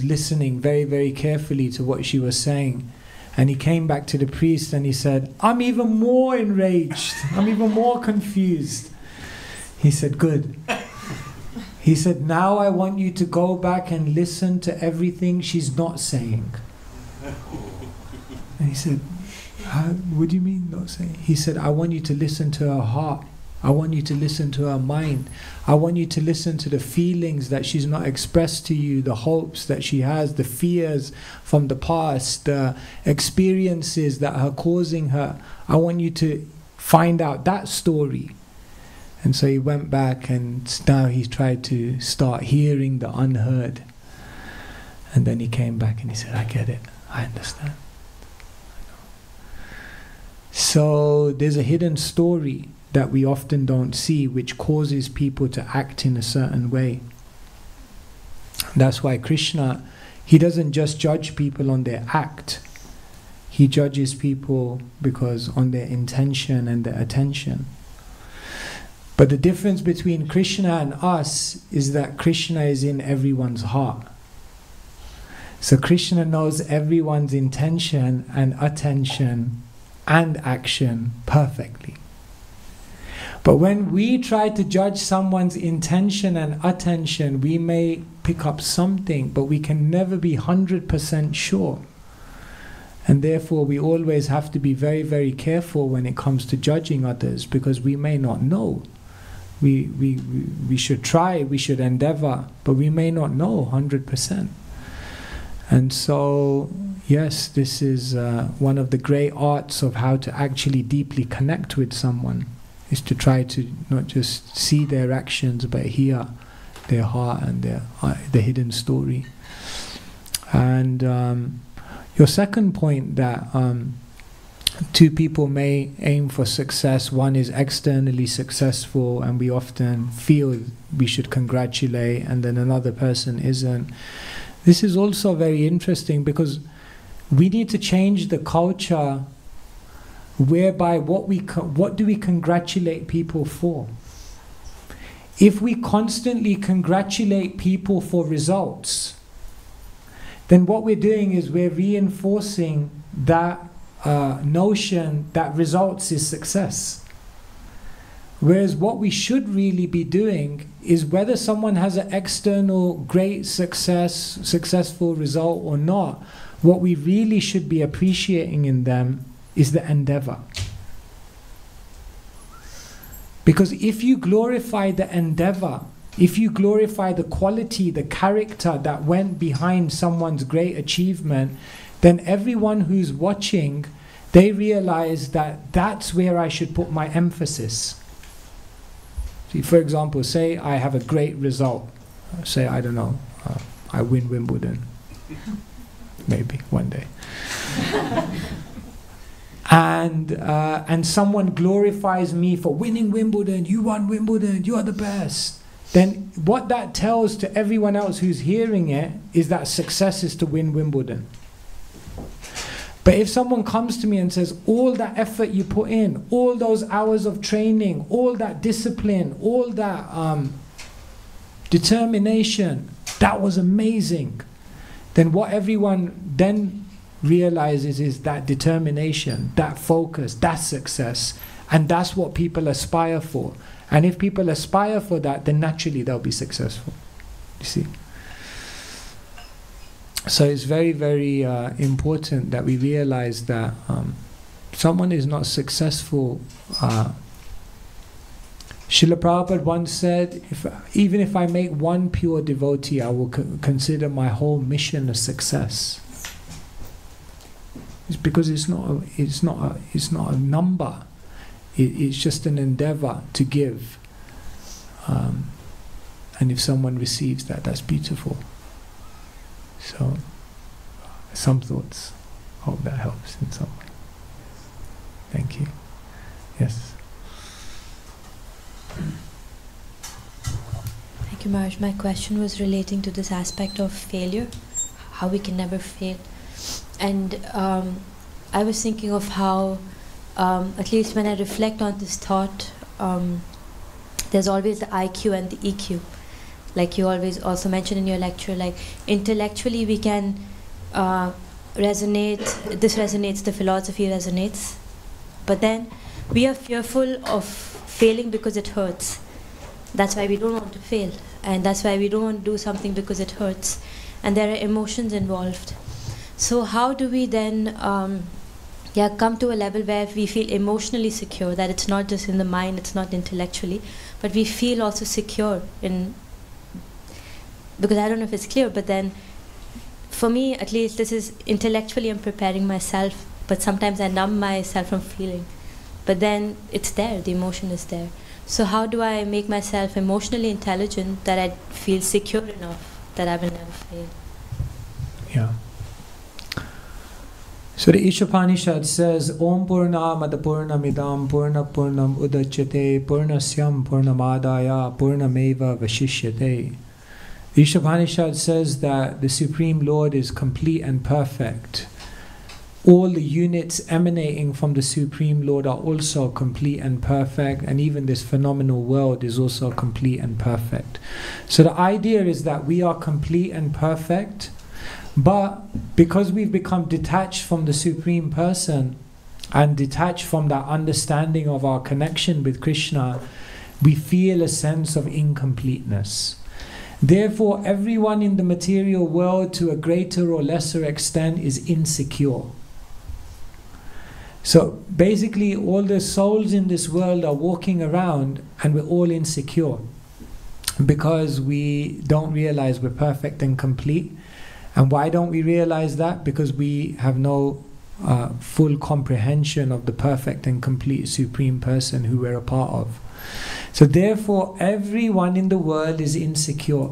listening very, very carefully to what she was saying. And he came back to the priest and he said, I'm even more enraged. I'm even more confused. He said, good. He said, now I want you to go back and listen to everything she's not saying. And he said, what do you mean not saying? He said, I want you to listen to her heart. I want you to listen to her mind. I want you to listen to the feelings that she's not expressed to you, the hopes that she has, the fears from the past, the experiences that are causing her. I want you to find out that story. And so he went back and now he tried to start hearing the unheard. And then he came back and he said, I get it. I understand. So there's a hidden story that we often don't see, which causes people to act in a certain way. That's why Krishna, he doesn't just judge people on their act. He judges people because on their intention and their attention. But the difference between Krishna and us is that Krishna is in everyone's heart. So Krishna knows everyone's intention and attention and action perfectly. But when we try to judge someone's intention and attention, we may pick up something, but we can never be 100% sure. And therefore we always have to be very, very careful when it comes to judging others, because we may not know. We should try, we should endeavor, but we may not know 100%. And so, yes, this is one of the great arts of how to actually deeply connect with someone, is to try to not just see their actions, but hear their heart and the hidden story. And your second point, that two people may aim for success. One is externally successful and we often feel we should congratulate, and then another person isn't. This is also very interesting, because we need to change the culture whereby what do we congratulate people for? If we constantly congratulate people for results, then what we're doing is we're reinforcing that notion that results is success. Whereas what we should really be doing is, whether someone has an external great successful result or not, what we really should be appreciating in them is the endeavor. Because if you glorify the endeavor, if you glorify the quality, the character that went behind someone's great achievement, then everyone who's watching, they realize that that's where I should put my emphasis. See, for example, say I have a great result. Say, I don't know, I win Wimbledon. Maybe one day. And someone glorifies me for winning Wimbledon. You won Wimbledon, you are the best. then what that tells to everyone else who's hearing it is that success is to win Wimbledon. But if someone comes to me and says, all that effort you put in, all those hours of training, all that discipline, all that determination, that was amazing, then what everyone then realizes is that determination, that focus, that success, and that's what people aspire for. And if people aspire for that, then naturally they'll be successful. You see? So it's very, very important that we realize that someone is not successful. Srila Prabhupada once said, even if I make one pure devotee, I will consider my whole mission a success. It's because it's not a number. It's just an endeavor to give. And if someone receives that, that's beautiful. So, some thoughts. Hope that helps in some way. Thank you. Yes. Thank you, Maharaj. My question was relating to this aspect of failure, how we can never fail. And I was thinking of how, at least when I reflect on this thought, there's always the IQ and the EQ. Like you always also mentioned in your lecture, like intellectually we can resonate, this resonates, the philosophy resonates, but then we are fearful of failing because it hurts. That's why we don't want to fail, and that's why we don't want to do something because it hurts, and there are emotions involved. So how do we then come to a level where we feel emotionally secure, that it's not just in the mind, it's not intellectually, but we feel also secure in, because I don't know if it's clear, but then for me at least, this is intellectually I'm preparing myself, but sometimes I numb myself from feeling. But then it's there, the emotion is there. So how do I make myself emotionally intelligent that I feel secure enough that I will never fail? Yeah. So the Ishopanishad says, Om Purnamada Purnamidam Purna Purnam Udachyate Purnasyam Purnamadaya Purnameva Vashishyate. The Ishopanishad says that the Supreme Lord is complete and perfect. All the units emanating from the Supreme Lord are also complete and perfect, and even this phenomenal world is also complete and perfect. So the idea is that we are complete and perfect, but because we've become detached from the Supreme Person and detached from that understanding of our connection with Krishna, we feel a sense of incompleteness. Therefore, everyone in the material world, to a greater or lesser extent, is insecure. So basically, all the souls in this world are walking around and we're all insecure because we don't realize we're perfect and complete. And why don't we realize that? Because we have no full comprehension of the perfect and complete Supreme Person who we're a part of. So therefore, everyone in the world is insecure.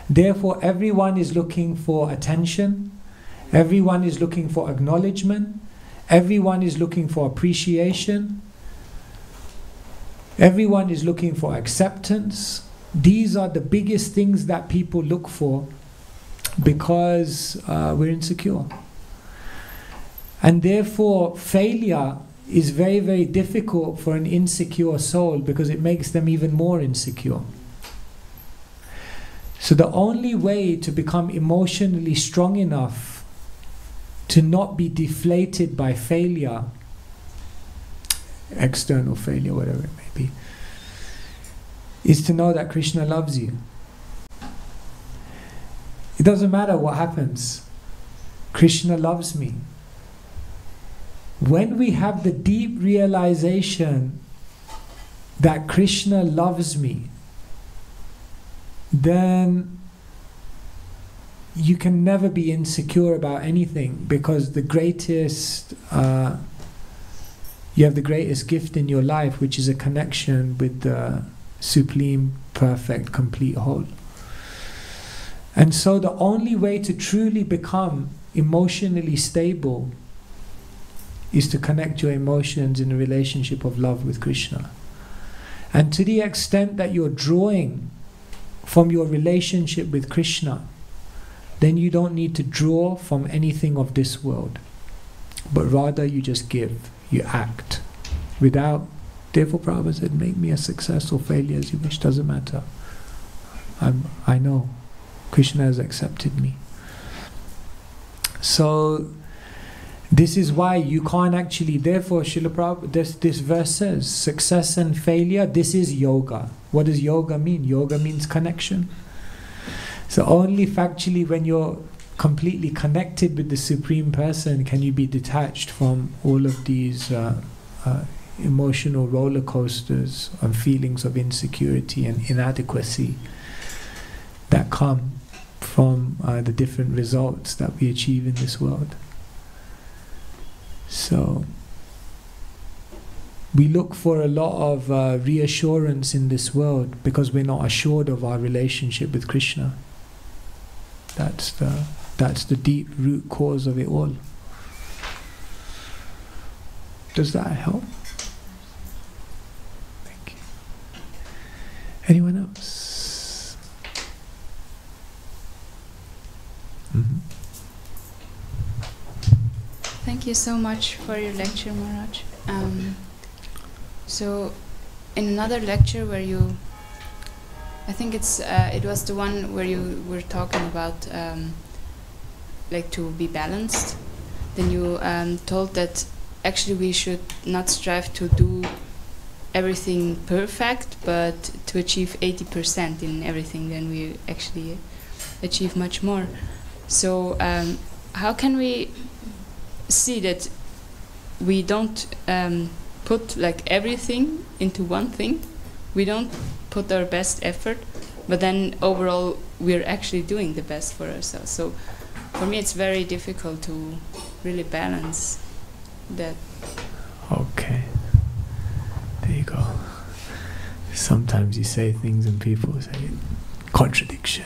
Therefore, everyone is looking for attention. Everyone is looking for acknowledgement. Everyone is looking for appreciation. Everyone is looking for acceptance. These are the biggest things that people look for because we're insecure. And therefore, failure is very, very difficult for an insecure soul because it makes them even more insecure. So the only way to become emotionally strong enough to not be deflated by failure, external failure, whatever it may be, is to know that Krishna loves you. It doesn't matter what happens. Krishna loves me. When we have the deep realization that Krishna loves me, then you can never be insecure about anything, because the greatest, you have the greatest gift in your life, which is a connection with the supreme, perfect, complete whole. And so the only way to truly become emotionally stable is to connect your emotions in a relationship of love with Krishna. And to the extent that you're drawing from your relationship with Krishna, then you don't need to draw from anything of this world, but rather you just give, you act. Without, therefore Prabhupada said, make me a success or failure as you wish, doesn't matter. I know Krishna has accepted me. So this is why you can't actually, therefore Srila Prabhupada, this verse says, success and failure, this is yoga. What does yoga mean? Yoga means connection. So only factually when you're completely connected with the Supreme Person can you be detached from all of these emotional roller coasters and feelings of insecurity and inadequacy that come from the different results that we achieve in this world. So we look for a lot of reassurance in this world because we're not assured of our relationship with Krishna. That's the deep root cause of it all. Does that help? Thank you. Anyone else? Mm-hmm. Thank you so much for your lecture, Maharaj. So, in another lecture where you, I think it was the one where you were talking about like to be balanced. Then you told that actually we should not strive to do everything perfect, but to achieve 80% in everything. Then we actually achieve much more. So, how can we see that we don't put like everything into one thing? We don't put our best effort, but then overall we're actually doing the best for ourselves. So for me it's very difficult to really balance that. Okay, there you go. Sometimes you say things and people say contradiction.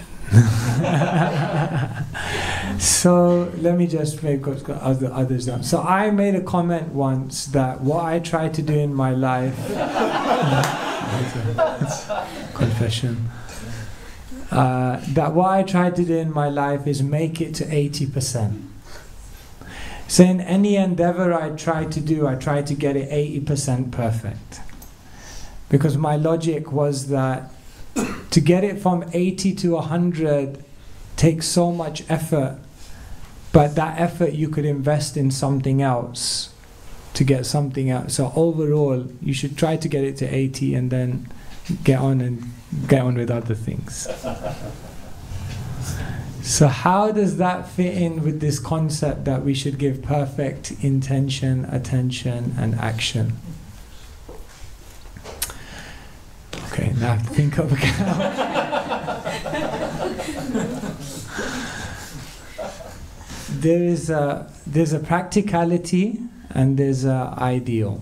So let me just make others down. So I made a comment once that what I try to do in my life confession that what I try to do in my life is make it to 80%. So in any endeavor I try to do, I try to get it 80% perfect, because my logic was that to get it from 80 to 100 takes so much effort, but that effort you could invest in something else to get something else. So overall, you should try to get it to 80 and then get on with other things. So how does that fit in with this concept that we should give perfect intention, attention, and action? Okay, now I have to think of a there's a practicality and there's a ideal.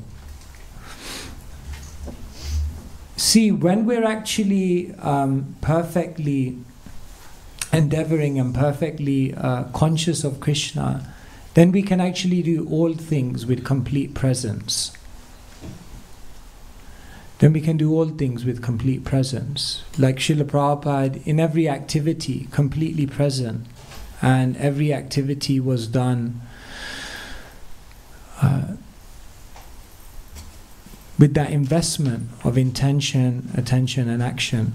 See, when we're actually perfectly endeavoring and perfectly conscious of Krishna, then we can actually do all things with complete presence. Then we can do all things with complete presence. Like Srila Prabhupada, in every activity, completely present. And every activity was done with that investment of intention, attention, and action.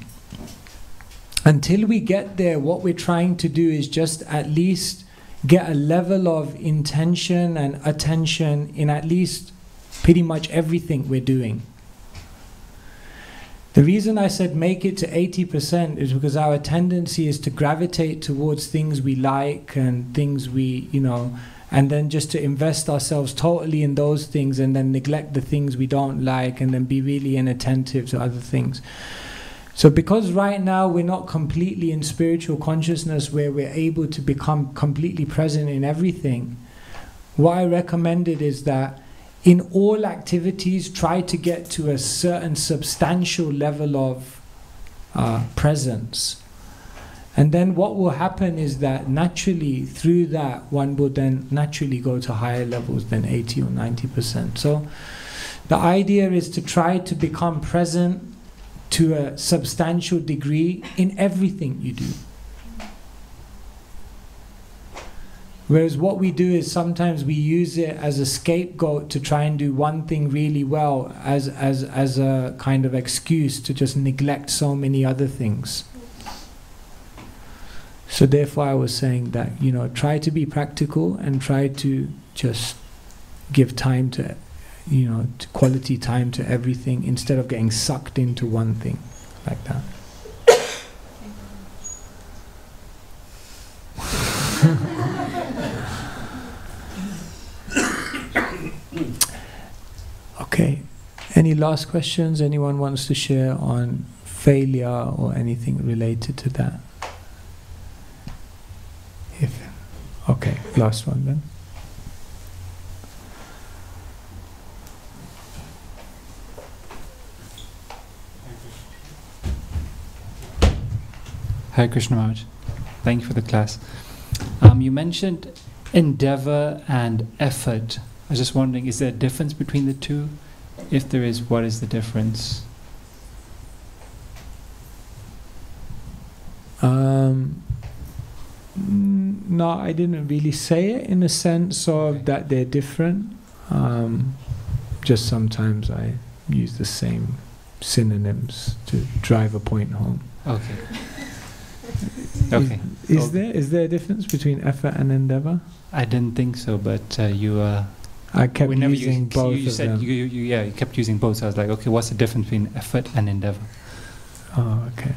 Until we get there, what we're trying to do is just at least get a level of intention and attention in at least pretty much everything we're doing. The reason I said make it to 80% is because our tendency is to gravitate towards things we like and things we, and then just to invest ourselves totally in those things and then neglect the things we don't like and then be really inattentive to other things. So because right now we're not completely in spiritual consciousness where we're able to become completely present in everything, what I recommended is that in all activities, try to get to a certain substantial level of presence. And then what will happen is that naturally, through that, one will then naturally go to higher levels than 80 or 90%. So the idea is to try to become present to a substantial degree in everything you do. Whereas what we do is sometimes we use it as a scapegoat to try and do one thing really well as a kind of excuse to just neglect so many other things. So therefore I was saying that, you know, try to be practical and try to just give time to, you know, to quality time to everything instead of getting sucked into one thing like that. Okay, any last questions? Anyone wants to share on failure or anything related to that? Okay, last one then. Hare Krishna Maharaj. Thank you for the class. You mentioned endeavor and effort. I was just wondering, is there a difference between the two? If there is, what is the difference? No, I didn't really say it in the sense of that they're different. Just sometimes I use the same synonyms to drive a point home. Okay. Okay. Is there a difference between effort and endeavor? I didn't think so, but you. I kept using both you of said them. You kept using both. So I was like, okay, what's the difference between effort and endeavor? Oh, okay.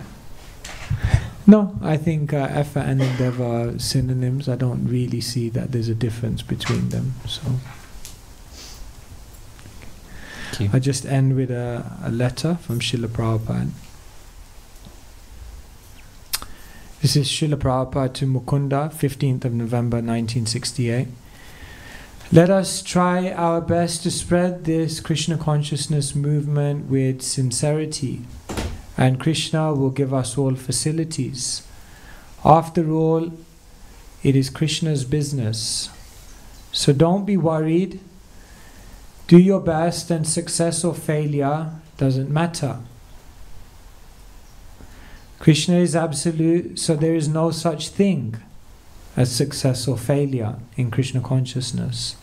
No, I think effort and endeavor are synonyms. I don't really see that there's a difference between them. So I just end with a letter from Srila Prabhupada. This is Srila Prabhupada to Mukunda, 15th of November 1968. Let us try our best to spread this Krishna consciousness movement with sincerity, and Krishna will give us all facilities. After all, it is Krishna's business. So don't be worried. Do your best, and success or failure doesn't matter. Krishna is absolute, so there is no such thing as success or failure in Krishna consciousness.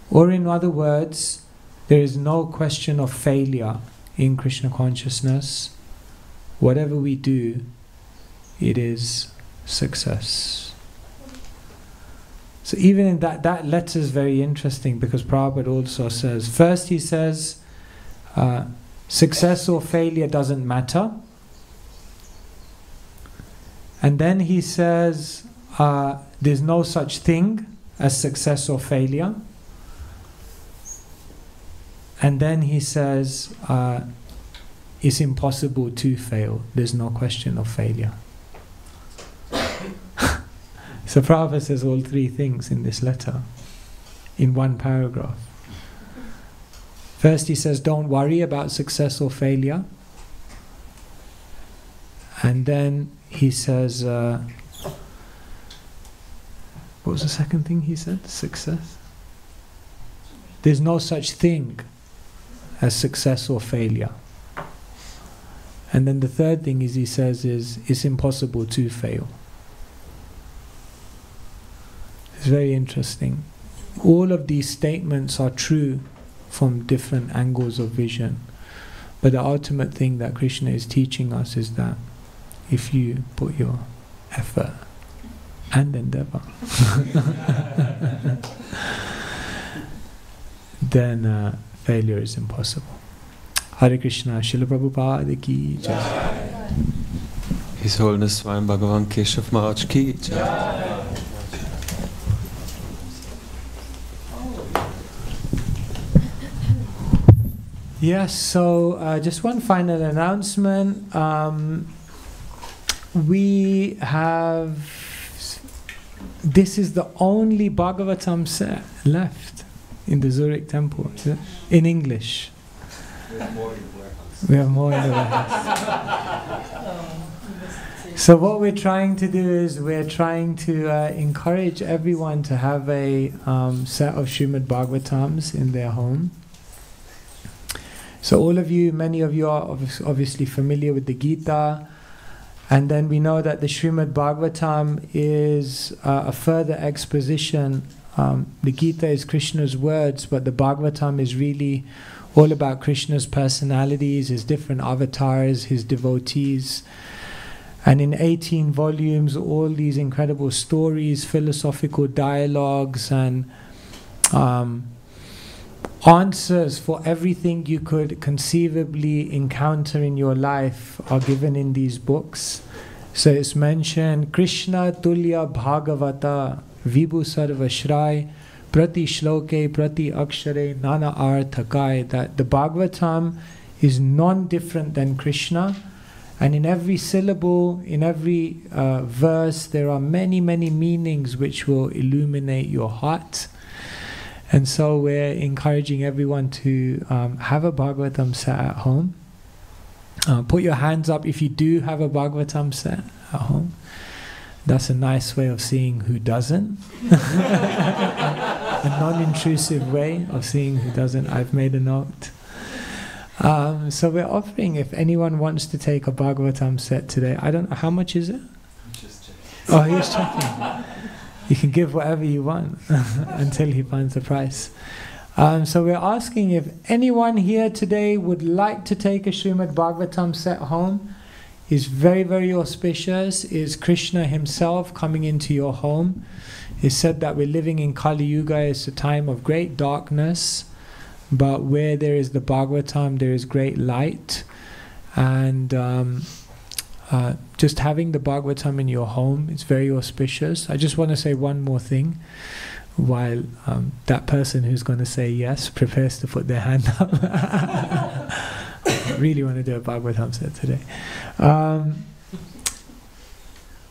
Or in other words, there is no question of failure in Krishna consciousness. Whatever we do, it is success. So even in that letter is very interesting, because Prabhupada also says, first he says, success or failure doesn't matter. And then he says, there's no such thing as success or failure. And then he says, it's impossible to fail. There's no question of failure. So Prabhupada says all three things in this letter, in one paragraph. First he says, don't worry about success or failure. And then he says, what was the second thing he said? Success? There's no such thing as success or failure. And then the third thing is he says is, it's impossible to fail. It's very interesting. All of these statements are true from different angles of vision. But the ultimate thing that Krishna is teaching us is that if you put your effort and endeavor, then failure is impossible. Hare Krishna, Srila Prabhupada ki jai. His Holiness Svayam Bhagavan Keshava Maharaj ki jai. Yes, so just one final announcement. We have, this is the only Bhagavatam set left in the Zurich temple, in English. We have more in the warehouse. We have more in the warehouse. So what we're trying to do is we're trying to encourage everyone to have a set of Srimad Bhagavatams in their home. So all of you, many of you are obviously familiar with the Gita. And then we know that the Srimad Bhagavatam is a further exposition. The Gita is Krishna's words, but the Bhagavatam is really all about Krishna's personalities, his different avatars, his devotees. And in 18 volumes, all these incredible stories, philosophical dialogues, and answers for everything you could conceivably encounter in your life are given in these books. So it's mentioned, Krishna Tulya Bhagavata Vibhu Sarvashrai Prati Shloke Prati Akshare Nana Arthakai, that the Bhagavatam is non-different than Krishna, and in every syllable, in every verse, there are many, many meanings which will illuminate your heart. And so we're encouraging everyone to have a Bhagavatam set at home. Put your hands up if you do have a Bhagavatam set at home. That's a nice way of seeing who doesn't. A non-intrusive way of seeing who doesn't. I've made a note. So we're offering, if anyone wants to take a Bhagavatam set today, I don't know, how much is it? Just check. Oh, he's checking. You can give whatever you want until he finds the price. So we're asking if anyone here today would like to take a Srimad Bhagavatam set home. Is very, very auspicious. Is Krishna himself coming into your home. It's said that we're living in Kali Yuga. It's a time of great darkness, but where there is the Bhagavatam, there is great light. And just having the Bhagavatam in your home, it's very auspicious. I just want to say one more thing while that person who's going to say yes prepares to put their hand up. I really want to do a Bhagavatam set today.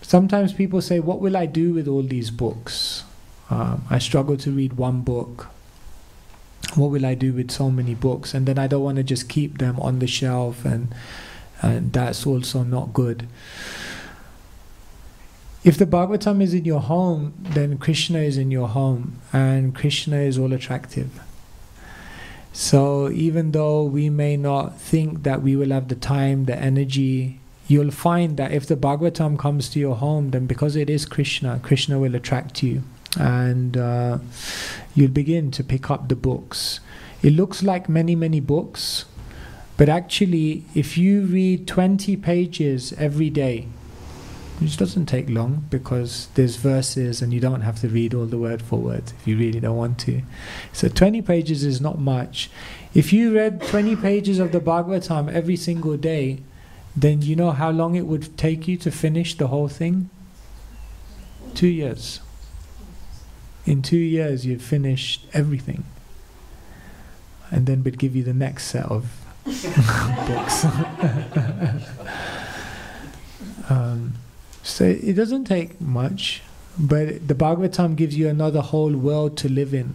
Sometimes people say, what will I do with all these books? I struggle to read one book. What will I do with so many books? And then I don't want to just keep them on the shelf, and that's also not good. If the Bhagavatam is in your home, then Krishna is in your home, and Krishna is all attractive. So even though we may not think that we will have the time, the energy, you'll find that if the Bhagavatam comes to your home, then because it is Krishna, Krishna will attract you. And you'll begin to pick up the books. It looks like many, many books, but actually if you read 20 pages every day, which doesn't take long because there's verses and you don't have to read all the word for word if you really don't want to. So 20 pages is not much. If you read 20 pages of the Bhagavatam every single day, then you know how long it would take you to finish the whole thing? 2 years. In 2 years you've finished everything. And then we'd give you the next set of books. So it doesn't take much, but the Bhagavatam gives you another whole world to live in.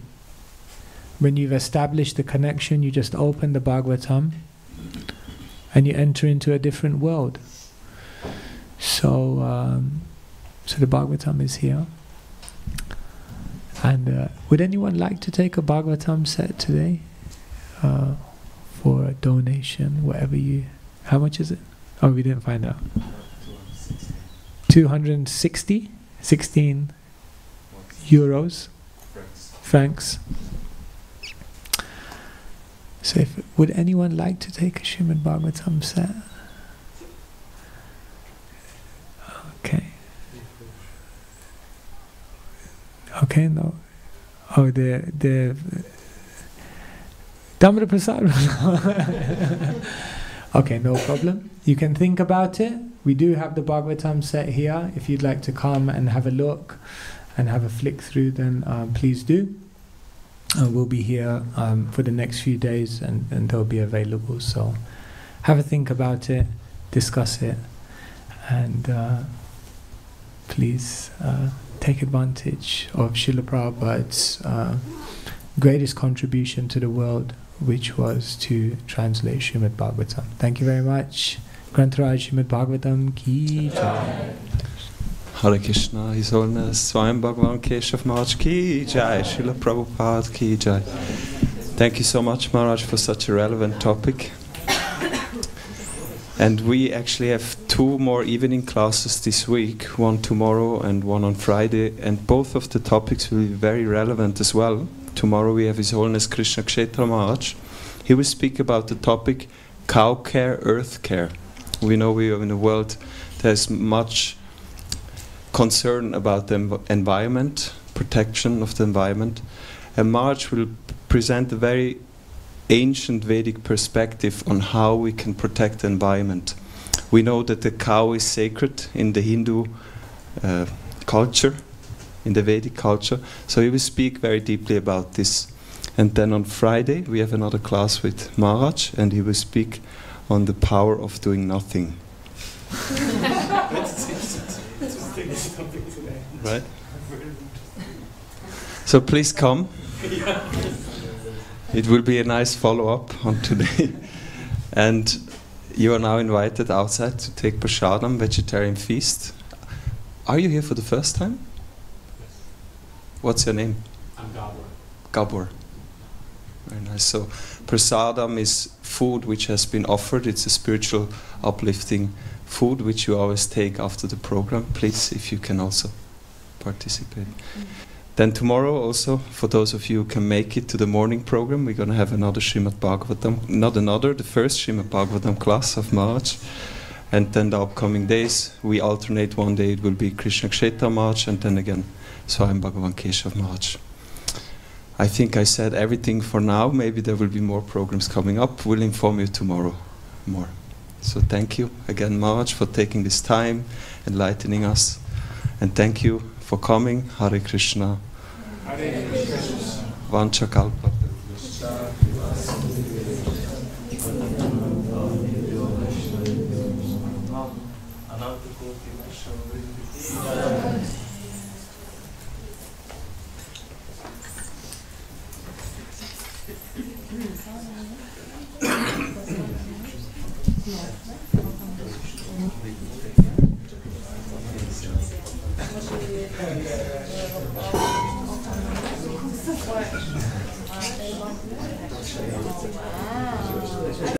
When you've established the connection, you just open the Bhagavatam and you enter into a different world. So, so the Bhagavatam is here. And would anyone like to take a Bhagavatam set today? For a donation, whatever you... How much is it? Oh, we didn't find out. 260? 16 euros? Francs. So would anyone like to take a Srimad Bhagavatam set? Okay. Okay, no. Oh, the Damra Prasad. Okay, no problem. You can think about it. We do have the Bhagavatam set here. If you'd like to come and have a look and have a flick through, then please do. We'll be here for the next few days and they'll be available. So have a think about it, discuss it, and please take advantage of Srila Prabhupada's greatest contribution to the world, which was to translate Srimad Bhagavatam. Thank you very much. Grantaraj Srimad Bhagavatam ki jai. Hare Krishna, His Holiness Svayam Bhagavan Keshava ki jai. Srila Prabhupada ki jai. Thank you so much, Maharaj, for such a relevant topic. And we actually have 2 more evening classes this week, one tomorrow and one on Friday, and both of the topics will be very relevant as well. Tomorrow we have His Holiness Krishna Kshetra Maharaj. He will speak about the topic cow care, earth care. We know we are in a world there's much concern about the environment, protection of the environment, and Maharaj will present a very ancient Vedic perspective on how we can protect the environment. We know that the cow is sacred in the Hindu culture, in the Vedic culture, so he will speak very deeply about this. And then on Friday we have another class with Maharaj, and he will speak on the power of doing nothing. Right? So please come. It will be a nice follow-up on today. And you are now invited outside to take prasadam, vegetarian feast. Are you here for the first time? Yes. What's your name? I'm Gabor. Gabor. Very nice. So prasadam is food which has been offered. It's a spiritual uplifting food which you always take after the program. Please, if you can also participate. Then tomorrow also, for those of you who can make it to the morning program, we're going to have another Srimad Bhagavatam, the first Srimad Bhagavatam class of Maharaj. And then the upcoming days, we alternate. One day it will be Krishna Kshetra Maharaj, and then again Svayam Bhagavan Keshava Maharaj. I think I said everything for now. Maybe there will be more programs coming up. We'll inform you tomorrow more. So thank you again, Maharaj, for taking this time, enlightening us. And thank you for coming. Hare Krishna. Hare Krishna. Vancha kalpa.